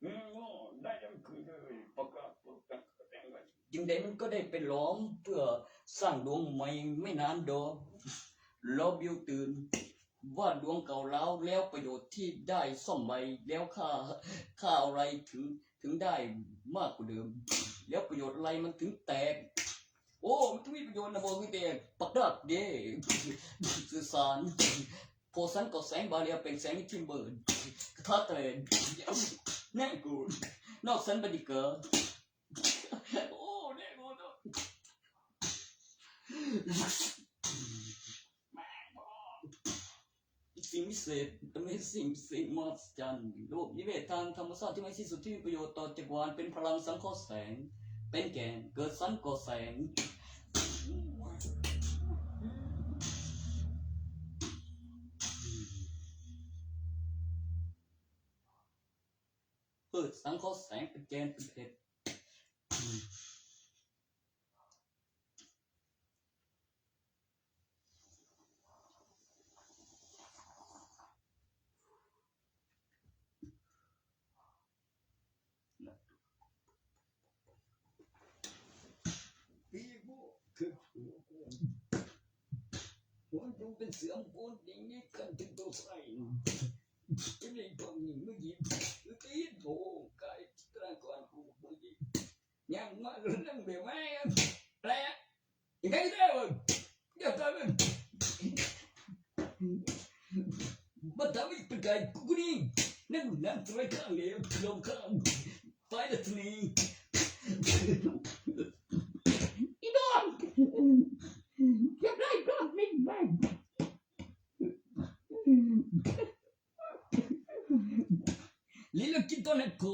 โอ้ได้ยังคืนเลยประกาศแต่งไว้จึงได้มันก็ได้ไปล้อมเพื่อสร้างดวงใหม่ไม่นานดอกล้อบิวตื่นว่าดวงเก่าแล้วประโยชน์ที่ได้ซ่อมใหม่แล้วค่าอะไรถึงได้มากกว่าเดิมแล้วประโยชน์อะไรมันถึงแตกโอ้มันมีประโยชน์นะบอกคือแตกปักดักเด้สื่อสารโพสันก็แสงบาเรียเป็นแสงทิมเบิร์ดกระทะเตนแน่กูนอกสันบัดิเกอร์โอ้แน่กูสิ่งพิเศษเป็นสิ่งมหัศจรรย์ระบบนิเวศทางธรรมชาติที่ไม่สิ้นสุดที่มีประโยชน์ต่อจักรวาลเป็นพลังสังเคราะห์แสงเป็นแกนเกิดสังเคราะห์แสงเกิดสังเคราะห์แสงเป็นแกนเป็นเพชรพี่กูคือหัวดูเป็นเสือมปูนอย่างนี้กันถึงตัวใส่ไม่ได้ฟังเมื่อกี้ตีโถกายตรากรกูเมื่อกี้ยังมาเรื่องเดี๋ยวแม่แปลยังไงได้วะเดี๋ยวกันบัดทำอีกเป็นไก่กูนี่นั่นนั่นตัวข้างเดียวลงข้างไปละทีนี้อีดอนเก็บได้ก็ไม่แบ่งลิลกินตัวเล็กกู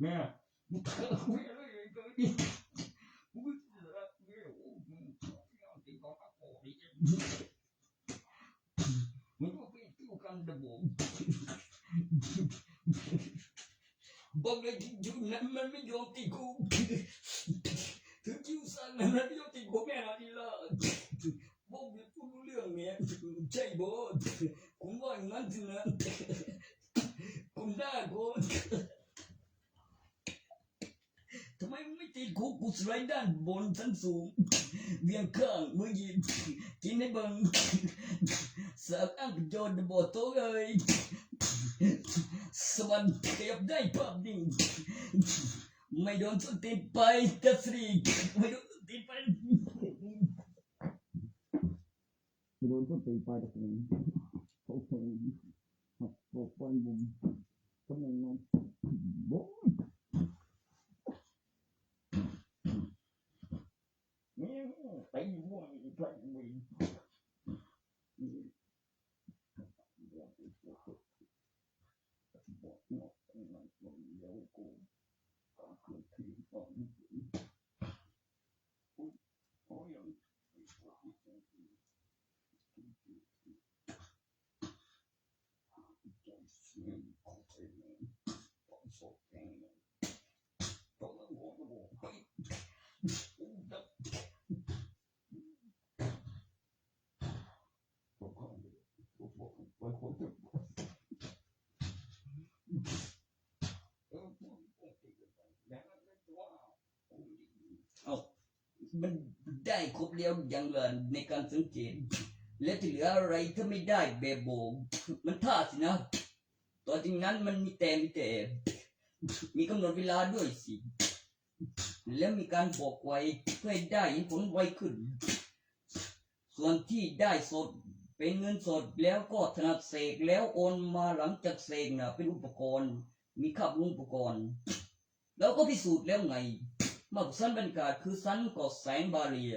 แม่มันก็ไปตู้กันระบบบอกเลยที่อยู่นั้นมันไม่ยอมตีกูถึงคิวสั่งนั้นไม่ยอมตีกูแม่ละนี่ละบอกไม่พูดเรื่องเนี้ยใช่บ่คุณว่าอย่างนั้นสินะคุณได้กูทำไมไม่ตีกูสไลด์ด้านบนชั้นสูงเวียงข้างมือหยิบกินให้บังสักอันโยนบ่อโต้เลยสวรรค์ขยับได้ภาพนิ่งไม่โดนสติดไปตัดสิไม่โดนสติดไปไม่โดนสติดไปตัดสิเขาคงหักปกป้องบุญทำไมน้องบ่ไปว่างไปวิ่งบอกนอกนั้นเดี๋ยวกูเกิดขึ้นตอนโอ้ย เอามันได้ครบแล้วอย่างเงินในการสังเกตแล้วที่เหลืออะไรถ้าไม่ได้แบบโบกมันท่าสินะต่อจากนั้นมันมีแต่มีกำหนดเวลาด้วยสิแล้วมีการบอกไว้เพื่อให้ได้ผลไวขึ้นส่วนที่ได้สดเป็นเงินสดแล้วก็ถนัดเสกแล้วโอนมาหลังจากเสกนะเป็นอุปกรณ์มีค่าอุปกรณ์แล้วก็พิสูจน์แล้วไงมาสันบรรยากาศคือสันก่อแสงบาเรีย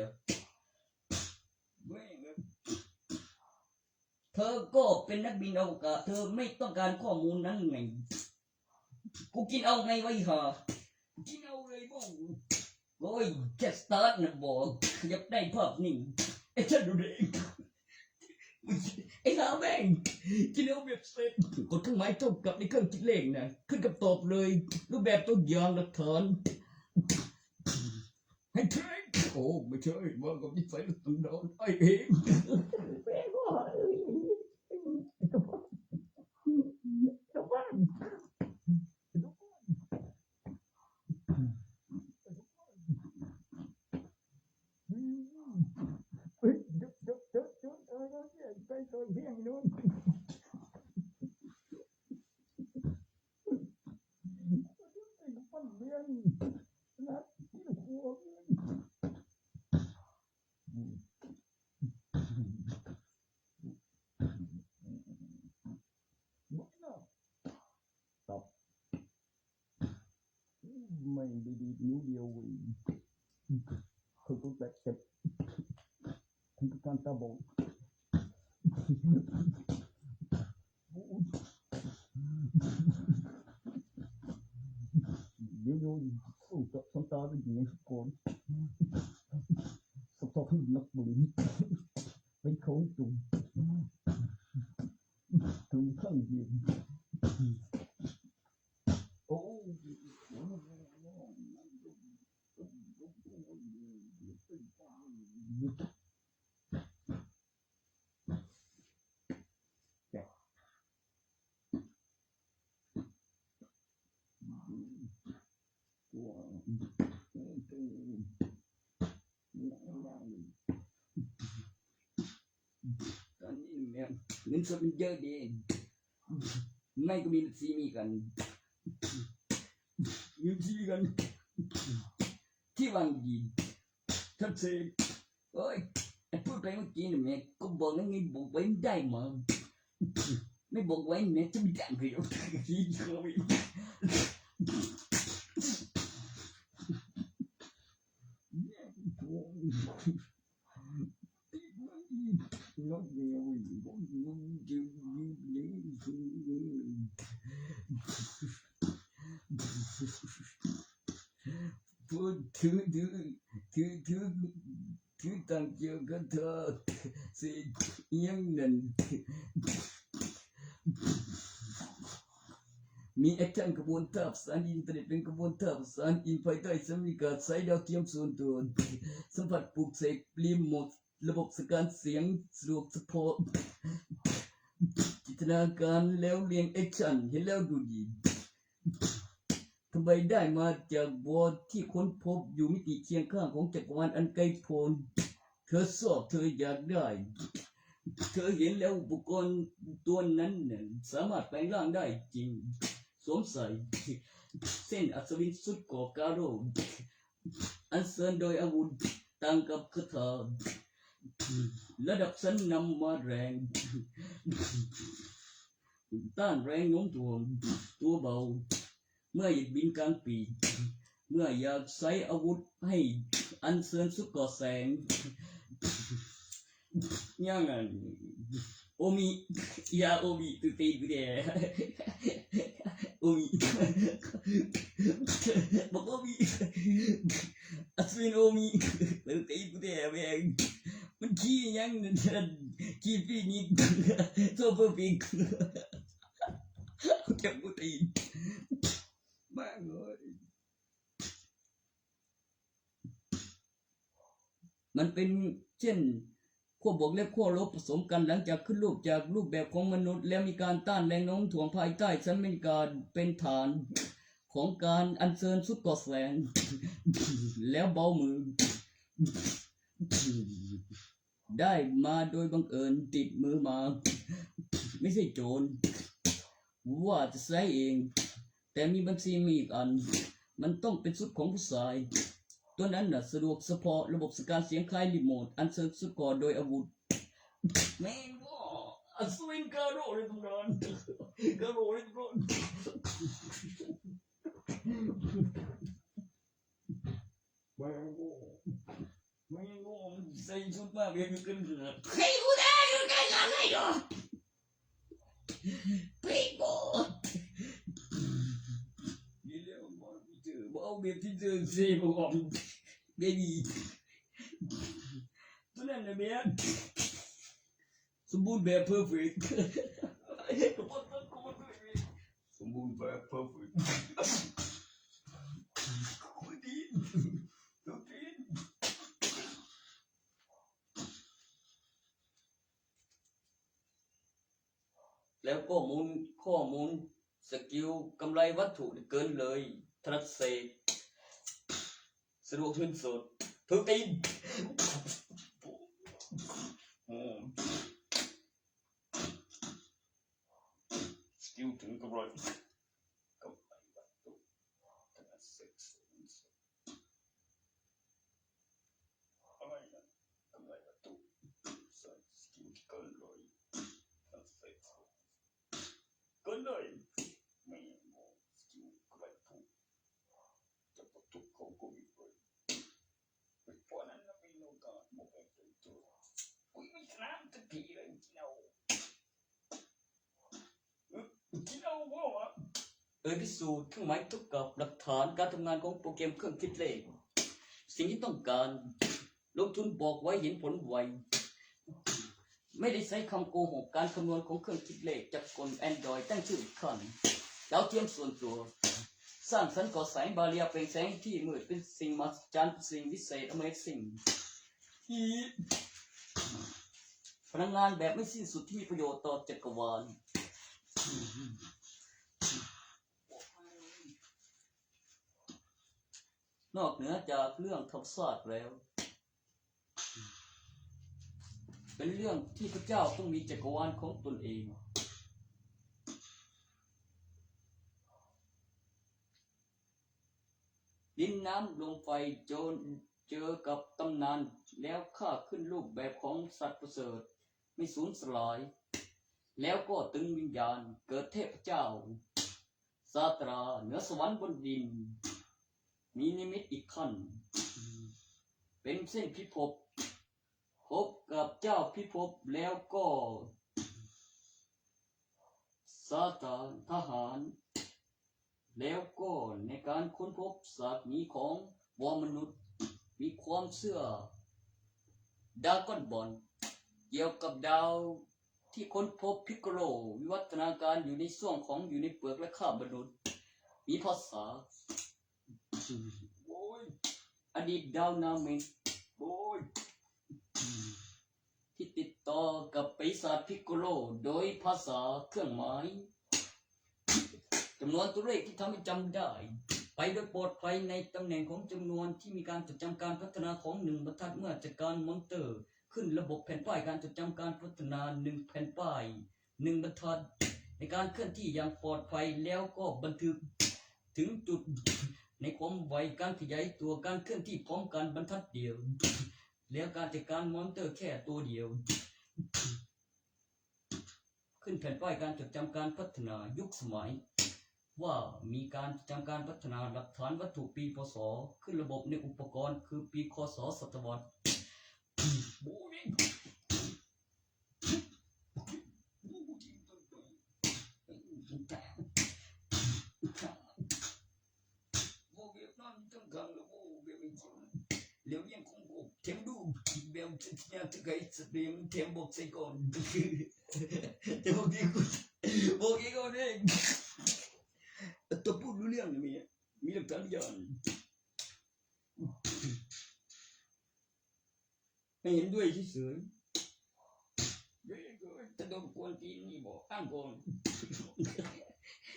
เธอก็เป็นนักบินอวกาศเธอไม่ต้องการข้อมูลนั้นไงกูกินเอาไงไว้ห่ากินเอาเลยบ้างโอ้ยแค่สตาร์ทนะบอกอยากได้ภาพนิ่งไอ้ฉันดูเด็กไอ้ลาแม่งกินเอาแบบเสร็จกดเครื่องหมายเท่ากับในเครื่องคิดเลขนะขึ้นกับตอบเลยรูปแบบตัวอย่างหลักฐานให้เทคโอ้ไม่ใช่ว่ากับนิสัยต้องโดนไอ้เองแม่ก็ไปตัวเพียงนู้นปั้นเลี้ยงนัดที่หัวตอบไม่ดีนิ้วเดียวคือต้องแบบเจ็บทำการตาบอดเดี๋ยวสู้กับสันตาเป็นอย่างนี้ก่อนสักทีนักบุญเป็นเขาจุ่มถึงขั้นเดียวโอ้ตอนนี้เนี่ยเงินสดมันเยอะดีไม่ก็มีซีมีกันมีซีกันที่วางดีทัดเซเอ้ยพูดไปเมื่อกี้เนี่ยแม่ก็บอกแล้วไงบอกไว้ไม่ได้มาไม่บอกไว้เนี่ยจะมีการเรียวที่เขาไม่น้องเดียวบอกน้องเดียวพูดถือตั้งเกี่ยวกับเธอสิยังนั่นมีแอคชั่นกระบวนท่าภาษาอินเทอร์เน็ตเป็นกระบวนท่าภาษาอินภายใต้สมิการสายดาวเทียมส่วนตัวสัมผัสปลูกเสกรีโมทระบบสการเสียงสะดวกสปอร์ตจินตนาการแล้วเรียงแอคชั่นเห็นแล้วดูดีทำไมได้มาจากบอร์ดที่ค้นพบอยู่มิติเคียงข้างของจักรวาลอันไกลโพ้นเธอสอบเธออยากได้เธอเห็นแล้วอุปกรณ์ตัวนั้นสามารถแปลงร่างได้จริงสวมใส่เส้นอัศวินสุดก่อกาโรอันเสริญโดยอาวุธต่างกับคาถาระดับชั้นนำมาแรงต้านแรงโน้มถ่วงตัวเบาเมื่ออยากบินกลางปีกเมื่ออยากใช้อาวุธให้อันเสริญสุดก่อแสงยังไงโอมิยาโอมิตุเตกุเดโอมิบอกโอมิอัศวินโอมิตุเตกุเดแม่งมันขี้ยังขี้ปีนี้โซเปอร์ปิก เจ็บกูตีแม่งเลยมันเป็นเช่นขั้วบวกและขั้วลบผสมกันหลังจากขึ้นรูปจากรูปแบบของมนุษย์แล้วมีการต้านแรงโน้มถ่วงภายใต้ชั้นบรรยากาศเป็นฐานของการอัญเชิญสุดก่อแสงแล้วเบามือได้มาโดยบังเอิญติดมือมาไม่ใช่โจรว่าจะใช้เองแต่มีบัญชีมีอีกอันมันต้องเป็นสุดของผู้ชายตัวนั้นน่ะสะดวกเฉพาะระบบสการเสียงคล้ายรีโมทอันเชิญสุดก่อโดยอาวุธแม่งว่าอสวินการโร่ในตำนานการโร่ในตำนานแม่งว่าใส่ชุดมากเรียนกันเลยใครกูได้อยู่ใกล้กันเลยเหรอพี่กูนี่เรียกว่าเจอบ่เอาเบียดที่เจอซีบอกเบบี้ตัวนั้นนะเมียสมบูรณ์แบบเพอร์เฟกต์สมบูรณ์แบบเพอร์เฟกต์ดีตัวดีแล้วก็ข้อมูลสกิลกำไรวัตถุเกินเลยทรัสเซสะดวกขึ้นสุดทุกทีสกิลถึงกำไรวัตถุทรัสเซอะไรนะกำไรวัตถุสกิลเกินเลยทรัสเซเกินเลยไม่โมสกิลกำไรวัตถุจะวัตถุของกูมีเลยเพราะนั้นไม่รู้ก็ไม่เป็นตัวกูไม่ชนะสักทีเลยกินเอาวะพิสูจน์เครื่องหมายเท่ากับหลักฐานการทำงานของโปรแกรมเครื่องคิดเลขสิ่งที่ต้องการลงทุนบอกไว้เห็นผลไวไม่ได้ใช้คำโกหกการคำนวณของเครื่องคิดเลขจากกล Android ตั้งชื่อขั้นดาวเทียมส่วนตัวสร้างสรรค์ก่อแสงบาเรียเป็นแสงที่มืดเป็นสิ่งมหัศจรรย์สิ่งวิเศษ Amazing พลังงานแบบไม่สิ้นสุดที่มีประโยชน์ต่อจักรวาลนอกเหนือจากเรื่องธรรมศาสตร์แล้วเป็นเรื่องที่พระเจ้าต้องมีจักรวาลของตนเองดินน้ำลมไฟโจรเจอกับตำนานแล้วข้าขึ้นรูปแบบของสัตว์ประเสริฐไม่สูญสลายแล้วก็ตึงวิญญาณเกิดเทพเจ้าซาตราเหนือสวรรค์บนดินมีนิมิตอีกขั้นเป็นเส้นพิภพพบกับเจ้าพิภพแล้วก็ซาตานทหารแล้วก็ในการค้นพบศาสตร์นี้ของวอมนุษย์มีความเชื่อดราก้อนบอลเกี่ยวกับดาวที่ค้นพบพิกโกโลวิวัฒนาการอยู่ในช่วงของอยู่ในเปลือกและข้ามนุษย์มีภาษาอดีตดาวนาเมกที่ติดต่อกับปีศาจพิกโกโลโดยภาษาเครื่องหมายจำนวนตัวเลขที่ทำให้จำได้ไปโดยปลอดภัยในตำแหน่งของจำนวนที่มีการจดจำการพัฒนาของ1บรรทัดเมื่อจัดการมอนเตอร์ขึ้นระบบแผ่นป้ายการจดจำการพัฒนา1แผ่นป้าย1บรรทัดในการเคลื่อนที่อย่างปลอดภัยแล้วก็บันทึกถึงจุดในความไวการขยายตัวการเคลื่อนที่พร้อมกันบรรทัดเดียวแล้วการจัดการมอนเตอร์แค่ตัวเดียวขึ้นแผ่นป้ายการจดจำการพัฒนายุคสมัยว่ามีการจำการพัฒนาหลักฐานวัตถุปีพศขึ้นระบบในอุปกรณ์คือปีคศศตวรรษเดี๋ยวยังคงเทมดูเบลจะยังจะไกลสเปียมเทมบอกใส่ก่อนจะบอกกี่คนเอง มีหลักฐานยันไม่เห็นด้วยเฉยๆจะโดนกวนตีนนี่บอกอ้างก่อน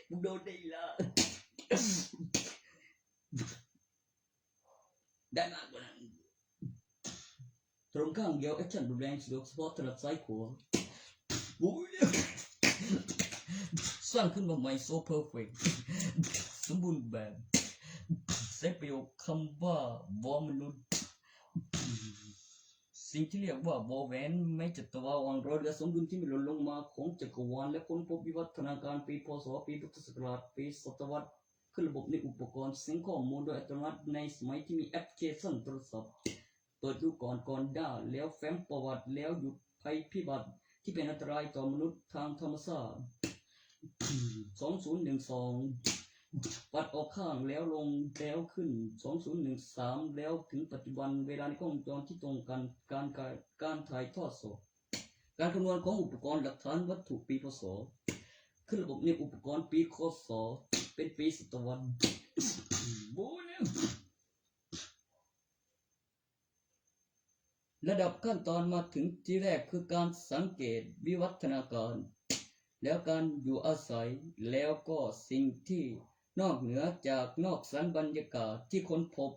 มึงโดนได้ละได้มากกว่านั้นตรงข้างเดียวแอคชั่นรุนแรงสะดวกเฉพาะถนัดซ้ายขวาบุ้ยสร้างขึ้นมาใหม่โซเพอร์เฟกต์สมบูรณ์แบบใช้ประโยคคำว่าวอมนุษย์สิ่งที่เรียกว่าวอแหวนไม่จัตุวาลวางรอยเรือสมดุลที่ไม่หล่นลงมาของจักรวาลและค้นพบวิวัฒนาการปีพศปีพุทธศักราชปีศตวรรษขึ้นระบบในอุปกรณ์เซ็นข้อมูลโดยอัตโนมัติในสมัยที่มีแอปพลิเคชันโทรศัพท์เปิดดูก่อนได้แล้วแฟ้มประวัติแล้วหยุดภัยพิบัติที่เป็นอันตรายต่อมนุษย์ทางธรรมชาติ2012ปัดออกข้างแล้วลงแล้วขึ้น2013แล้วถึงปัจจุบันเวลาในกล้องวงจรที่ตรงกันการถ่ายทอดสดการคำนวณของอุปกรณ์หลักฐานวัตถุปีพศขึ้นระบบในอุปกรณ์ปีคศเป็นปีศตวรรษโบ้เนี่ยระดับขั้นตอนมาถึงที่แรกคือการสังเกตวิวัฒนาการแล้วการอยู่อาศัยแล้วก็สิ่งที่นอกเหนือจากนอกสันบรรยากาศที่ค้นพบ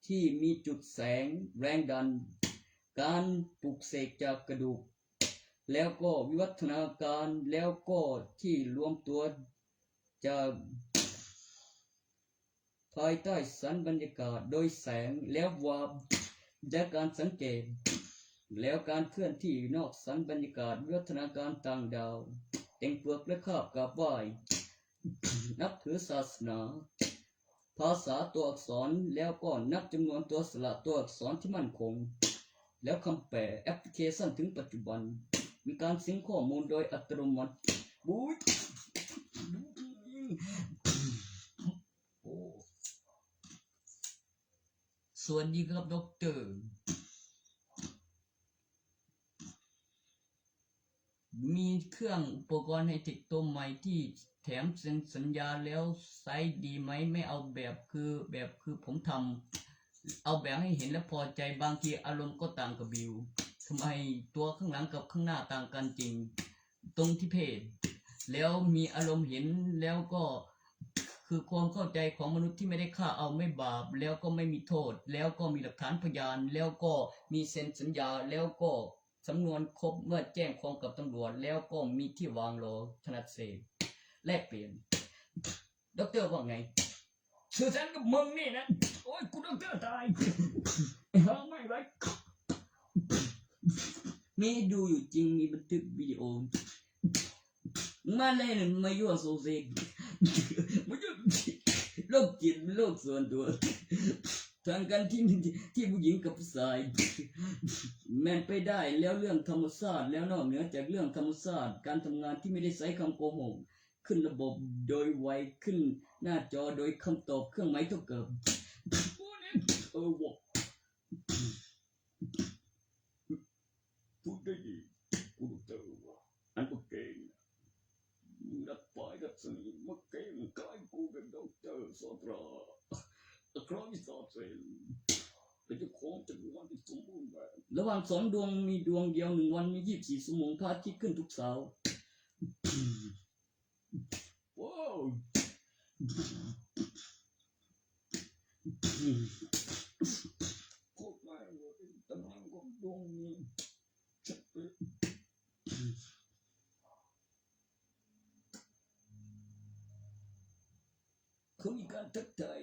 ที่มีจุดแสงแรงดันการปลุกเสกจากกระดูกแล้วก็วิวัฒนาการแล้วก็ที่รวมตัวจากภายใต้สันบรรยากาศโดยแสงแล้ววาบและการสังเกตแล้วการเคลื่อนที่นอกสันบรรยากาศวิวัฒนาการต่างดาวแต่งเปลือกและคาบกราบไหว้นับถือศาสนาภาษาตัวอักษรแล้วก็นับจำนวนตัวสระตัวอักษรที่มั่นคงแล้วคำแปลแอปพลิเคชันถึงปัจจุบันมีการซิงค์ข้อมูลโดยอัตโนมัติบู๊สวัสดีครับด็อกเตอร์มีเครื่องอุปกรณ์ไฮเทคตัวใหม่ที่แถมเซ็นสัญญาแล้วไซส์ดีไหมไม่เอาแบบคือผมทำเอาแบบให้เห็นและพอใจบางทีอารมณ์ก็ต่างกับบิวทำไมตัวข้างหลังกับข้างหน้าต่างกันจริงตรงที่เพศแล้วมีอารมณ์เห็นแล้วก็คือความเข้าใจของมนุษย์ที่ไม่ได้ฆ่าเอาไม่บาปแล้วก็ไม่มีโทษแล้วก็มีหลักฐานพยานแล้วก็มีเซ็นสัญญาแล้วก็สำนวนครบเมื่อแจ้งความกับตำรวจแล้วก็มีที่วางรอธนัดเสกแลกเปลี่ยนด็อกเตอร์ว่าไงสื่อสารกับมึงนี่นะโอ้ยกูด็อกเตอร์ตายหาไม่ไรมีดูอยู่จริงมีบันทึกวิดีโอมาเลยมายั่วโซเซกมายั่วโลกจิตโลกส่วนตัวทางกันที่ผู้หญิงกับผู้ชายแม่นไปได้แล้วเรื่องธรรมชาติแล้วนอกเหนือจากเรื่องธรรมชาติการทำงานที่ไม่ได้ใช้คำโกหกขึ้นระบบโดยไวขึ้นหน้าจอโดยคำตอบเครื่องหมายเท่ากับวะพูดได้ดีกูเจอว่าอันก็เก่งนักปายกับสนิมมาเก่งกลายกูเป็นด็อกเตอร์สตราคราวนี้สอบเสร็จเป็นเจ้าของจักรวาลที่สมบูรณ์แบบระหว่างสองดวงมีดวงเดียว1 วันมี24 ชั่วโมงพระอาทิตย์ขึ้นทุกเช้าว้าวโคตรง่ายเลยตำแหน่งของดวงนี้ชัดเจนเขามีการทักทาย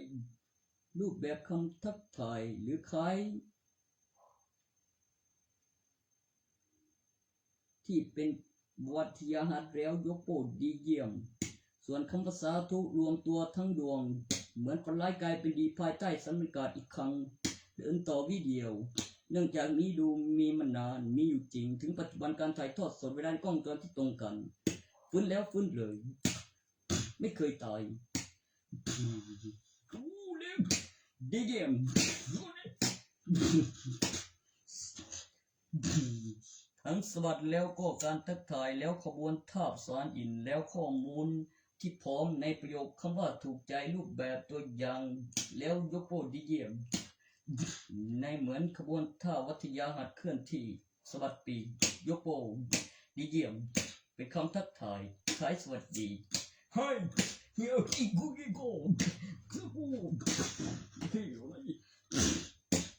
รูปแบบคำทักทายหรือคล้ายที่เป็นวัทยาหัดแล้วยกโปรดดีเยี่ยมส่วนคำภาษาทุรวมตัวทั้งดวงเหมือนฝันร้ายกลายเป็นดีภายใต้สันบรรยากาศอีกครั้งเดินต่อวิดีโอเนื่องจากนี้ดูมีมานานมีอยู่จริงถึงปัจจุบันการถ่ายทอดสดเวลากล้องวงจรที่ตรงกันฟื้นแล้วฟื้นเลยไม่เคยตายดีเยี่ยมทั้งสวัสดิ์แล้วก็การทักทายแล้วขบวนทาบสารอินแล้วข้อมูล ที่พร้อมในประโยคคำว่าถูกใจรูปแบบตัวอย่างแล้วยกโป้ดีเยี่ยมในเหมือนขบวนท่าวัทยาหัดเคลื่อนที่สวัสดียกโป้ดีเยี่ยมเป็นคำทักทายคล้ายสวัสดีเฮ้ยเฮียอีกูอีโก้คือกูเฮ้ยอะไร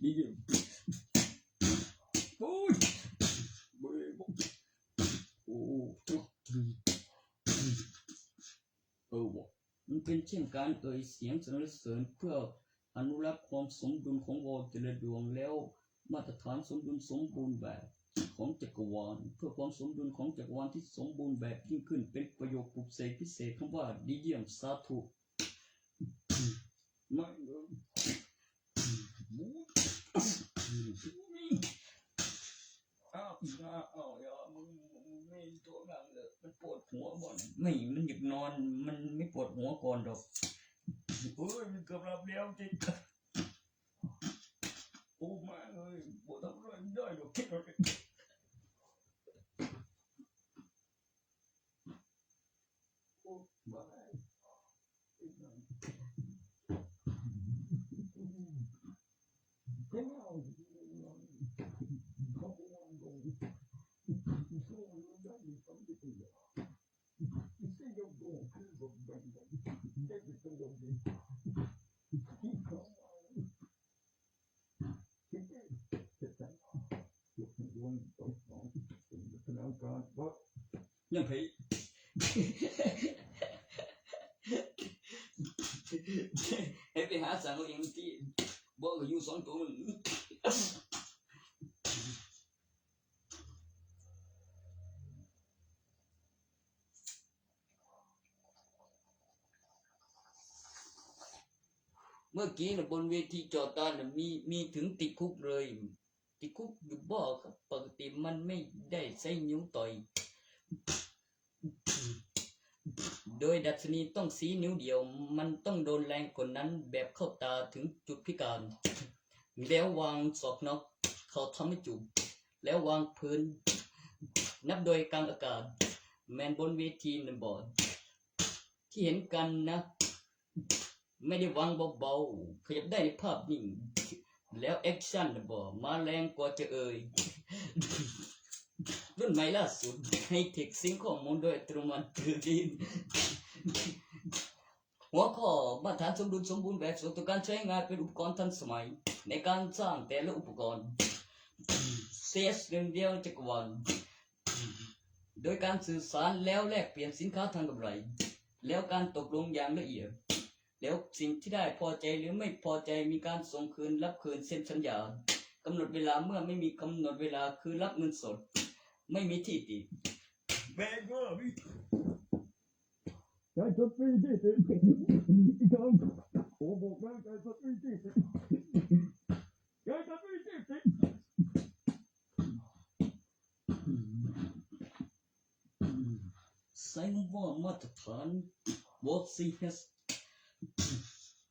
ดีเยี่ยมโอ้ยเบ้โอ้ว่ะมันเป็นเช่นการเอ่ยเสียงสรรเสริญเพื่ออนุรักษ์ความสมดุลของวงแต่ละดวงแล้วมาตรฐานสมดุลสมบูรณ์แบบของจักรวาลเพื่อความสมดุลของจักรวาลที่สมบูรณ์แบบยิ่งขึ้นเป็นประโยคปลุกเสกพิเศษคำว่าดีเยี่ยมสาธุไม่เลยอย่ามึงไม่ตัวงานเลยมันปวดหัวบ่อนไม่มันหยุดนอนมันไม่ปวดหัวก่อนหรอกโอ้ยมันเกือบหลับแล้วจริงโอ้มาเลยปวดทำอะไรได้หรอกคิดอะไรโอ้มายังไงให้ไปหาสั่งเอาเองที่บอกอยู่สองตัวมันเมื่อกี้นะบนเวทีจอตานะมีถึงติดคุกเลยติดคุกอยู่บ่ครับปกติมันไม่ได้ใช้นิ้วต่อยโดยดัชนีต้องสีนิ้วเดียวมันต้องโดนแรงกดนั้นแบบเข้าตาถึงจุดพิการแล้ววางศอกนอกเขาทำให้จุบแล้ววางพื้นนับโดยกลางอากาศแมนบนเวทีนั่นบอดที่เห็นกันนะไม่ได้วางเบาๆขยับได้ในภาพนิ่งแล้วแอคชั่นนะบอมาแรงกว่าจะรุ่นใหม่ล่าสุดให้เทคซิงข้อมูลโดยอัตโนมัติทีมหัวข้อมาตรฐานสมดุลสมบูรณ์แบบส่วนต่อการใช้งานเป็นอุปกรณ์ทันสมัยในการสร้างแต่ละอุปกรณ์เซสหนึ่งเดียวจักรวาลโดยการสื่อสารแล้วแลกเปลี่ยนสินค้าทางกำไรแล้วการตกลงอย่างละเอียดแล้วสิ่งที่ได้พอใจหรือไม่พอใจมีการส่งคืนรับคืนเซ็นสัญญากำหนดเวลาเมื่อไม่มีกำหนดเวลาคือรับเงินสดไม่มีที่ติดแบงก์ก็มีการจัดปีที่ติดอีกครั้งโอ้บอกแล้วการจัดปีที่ติดการจัดปีที่ติดใช้ว่ามาตรฐาน WatchCS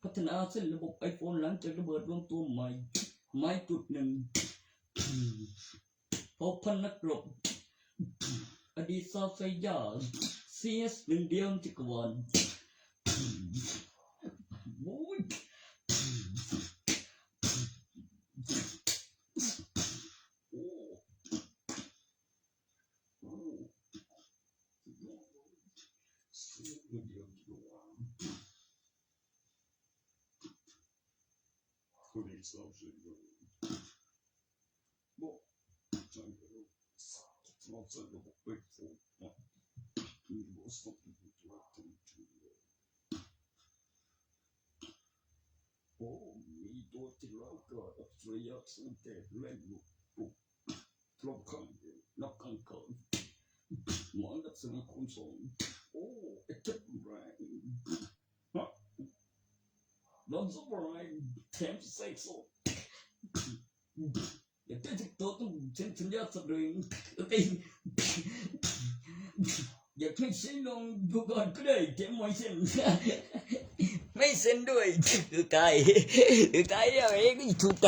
พัฒนาเส้นระบบ iPhone หลังจากระเบิดรวมตัวใหม่ไม้จุดหนึ่งพบพันนักรบอดีตซาไซยา CS หนึ่งเดียวจักรวาลโอ้ยโอ้มีตัวที่แล้วก็อัจฉริยะสังเกตเล่นลูกปุ๊บลบขังนับขังเกินหมอนดัชนีคูณสองโอ้เอ็ดแรงฮะลอนสบรายแถมเซ็กซ์อย่าเต้นตัวต้องฉันอยากแสดงตีอยากให้เส้นลงดูก่อนก็ได้แถมไม่เส้นไม่เส้นด้วยตายแล้วเองถูกต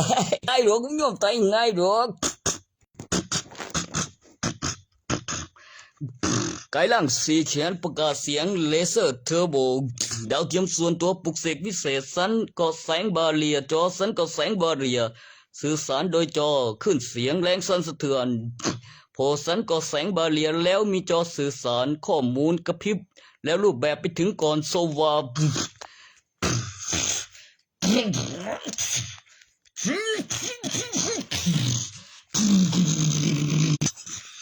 ายหรอกก็ยอมตายง่ายหรอก กายล่างสีเขียนประกาศเสียงเลเซอร์เทอร์โบดาวเทียมส่วนตัวปลุกเสกวิเศษสันก็แสงบาเรียจอสันก็แสงบาเรียสื่อสารโดยจอขึ้นเสียงแรงสั่นสะเทือนโพสันก็แสงบาเรียแล้วมีจอสื่อสารข้อมูลกระพริบแล้วรูปแบบไปถึงก่อนโซวา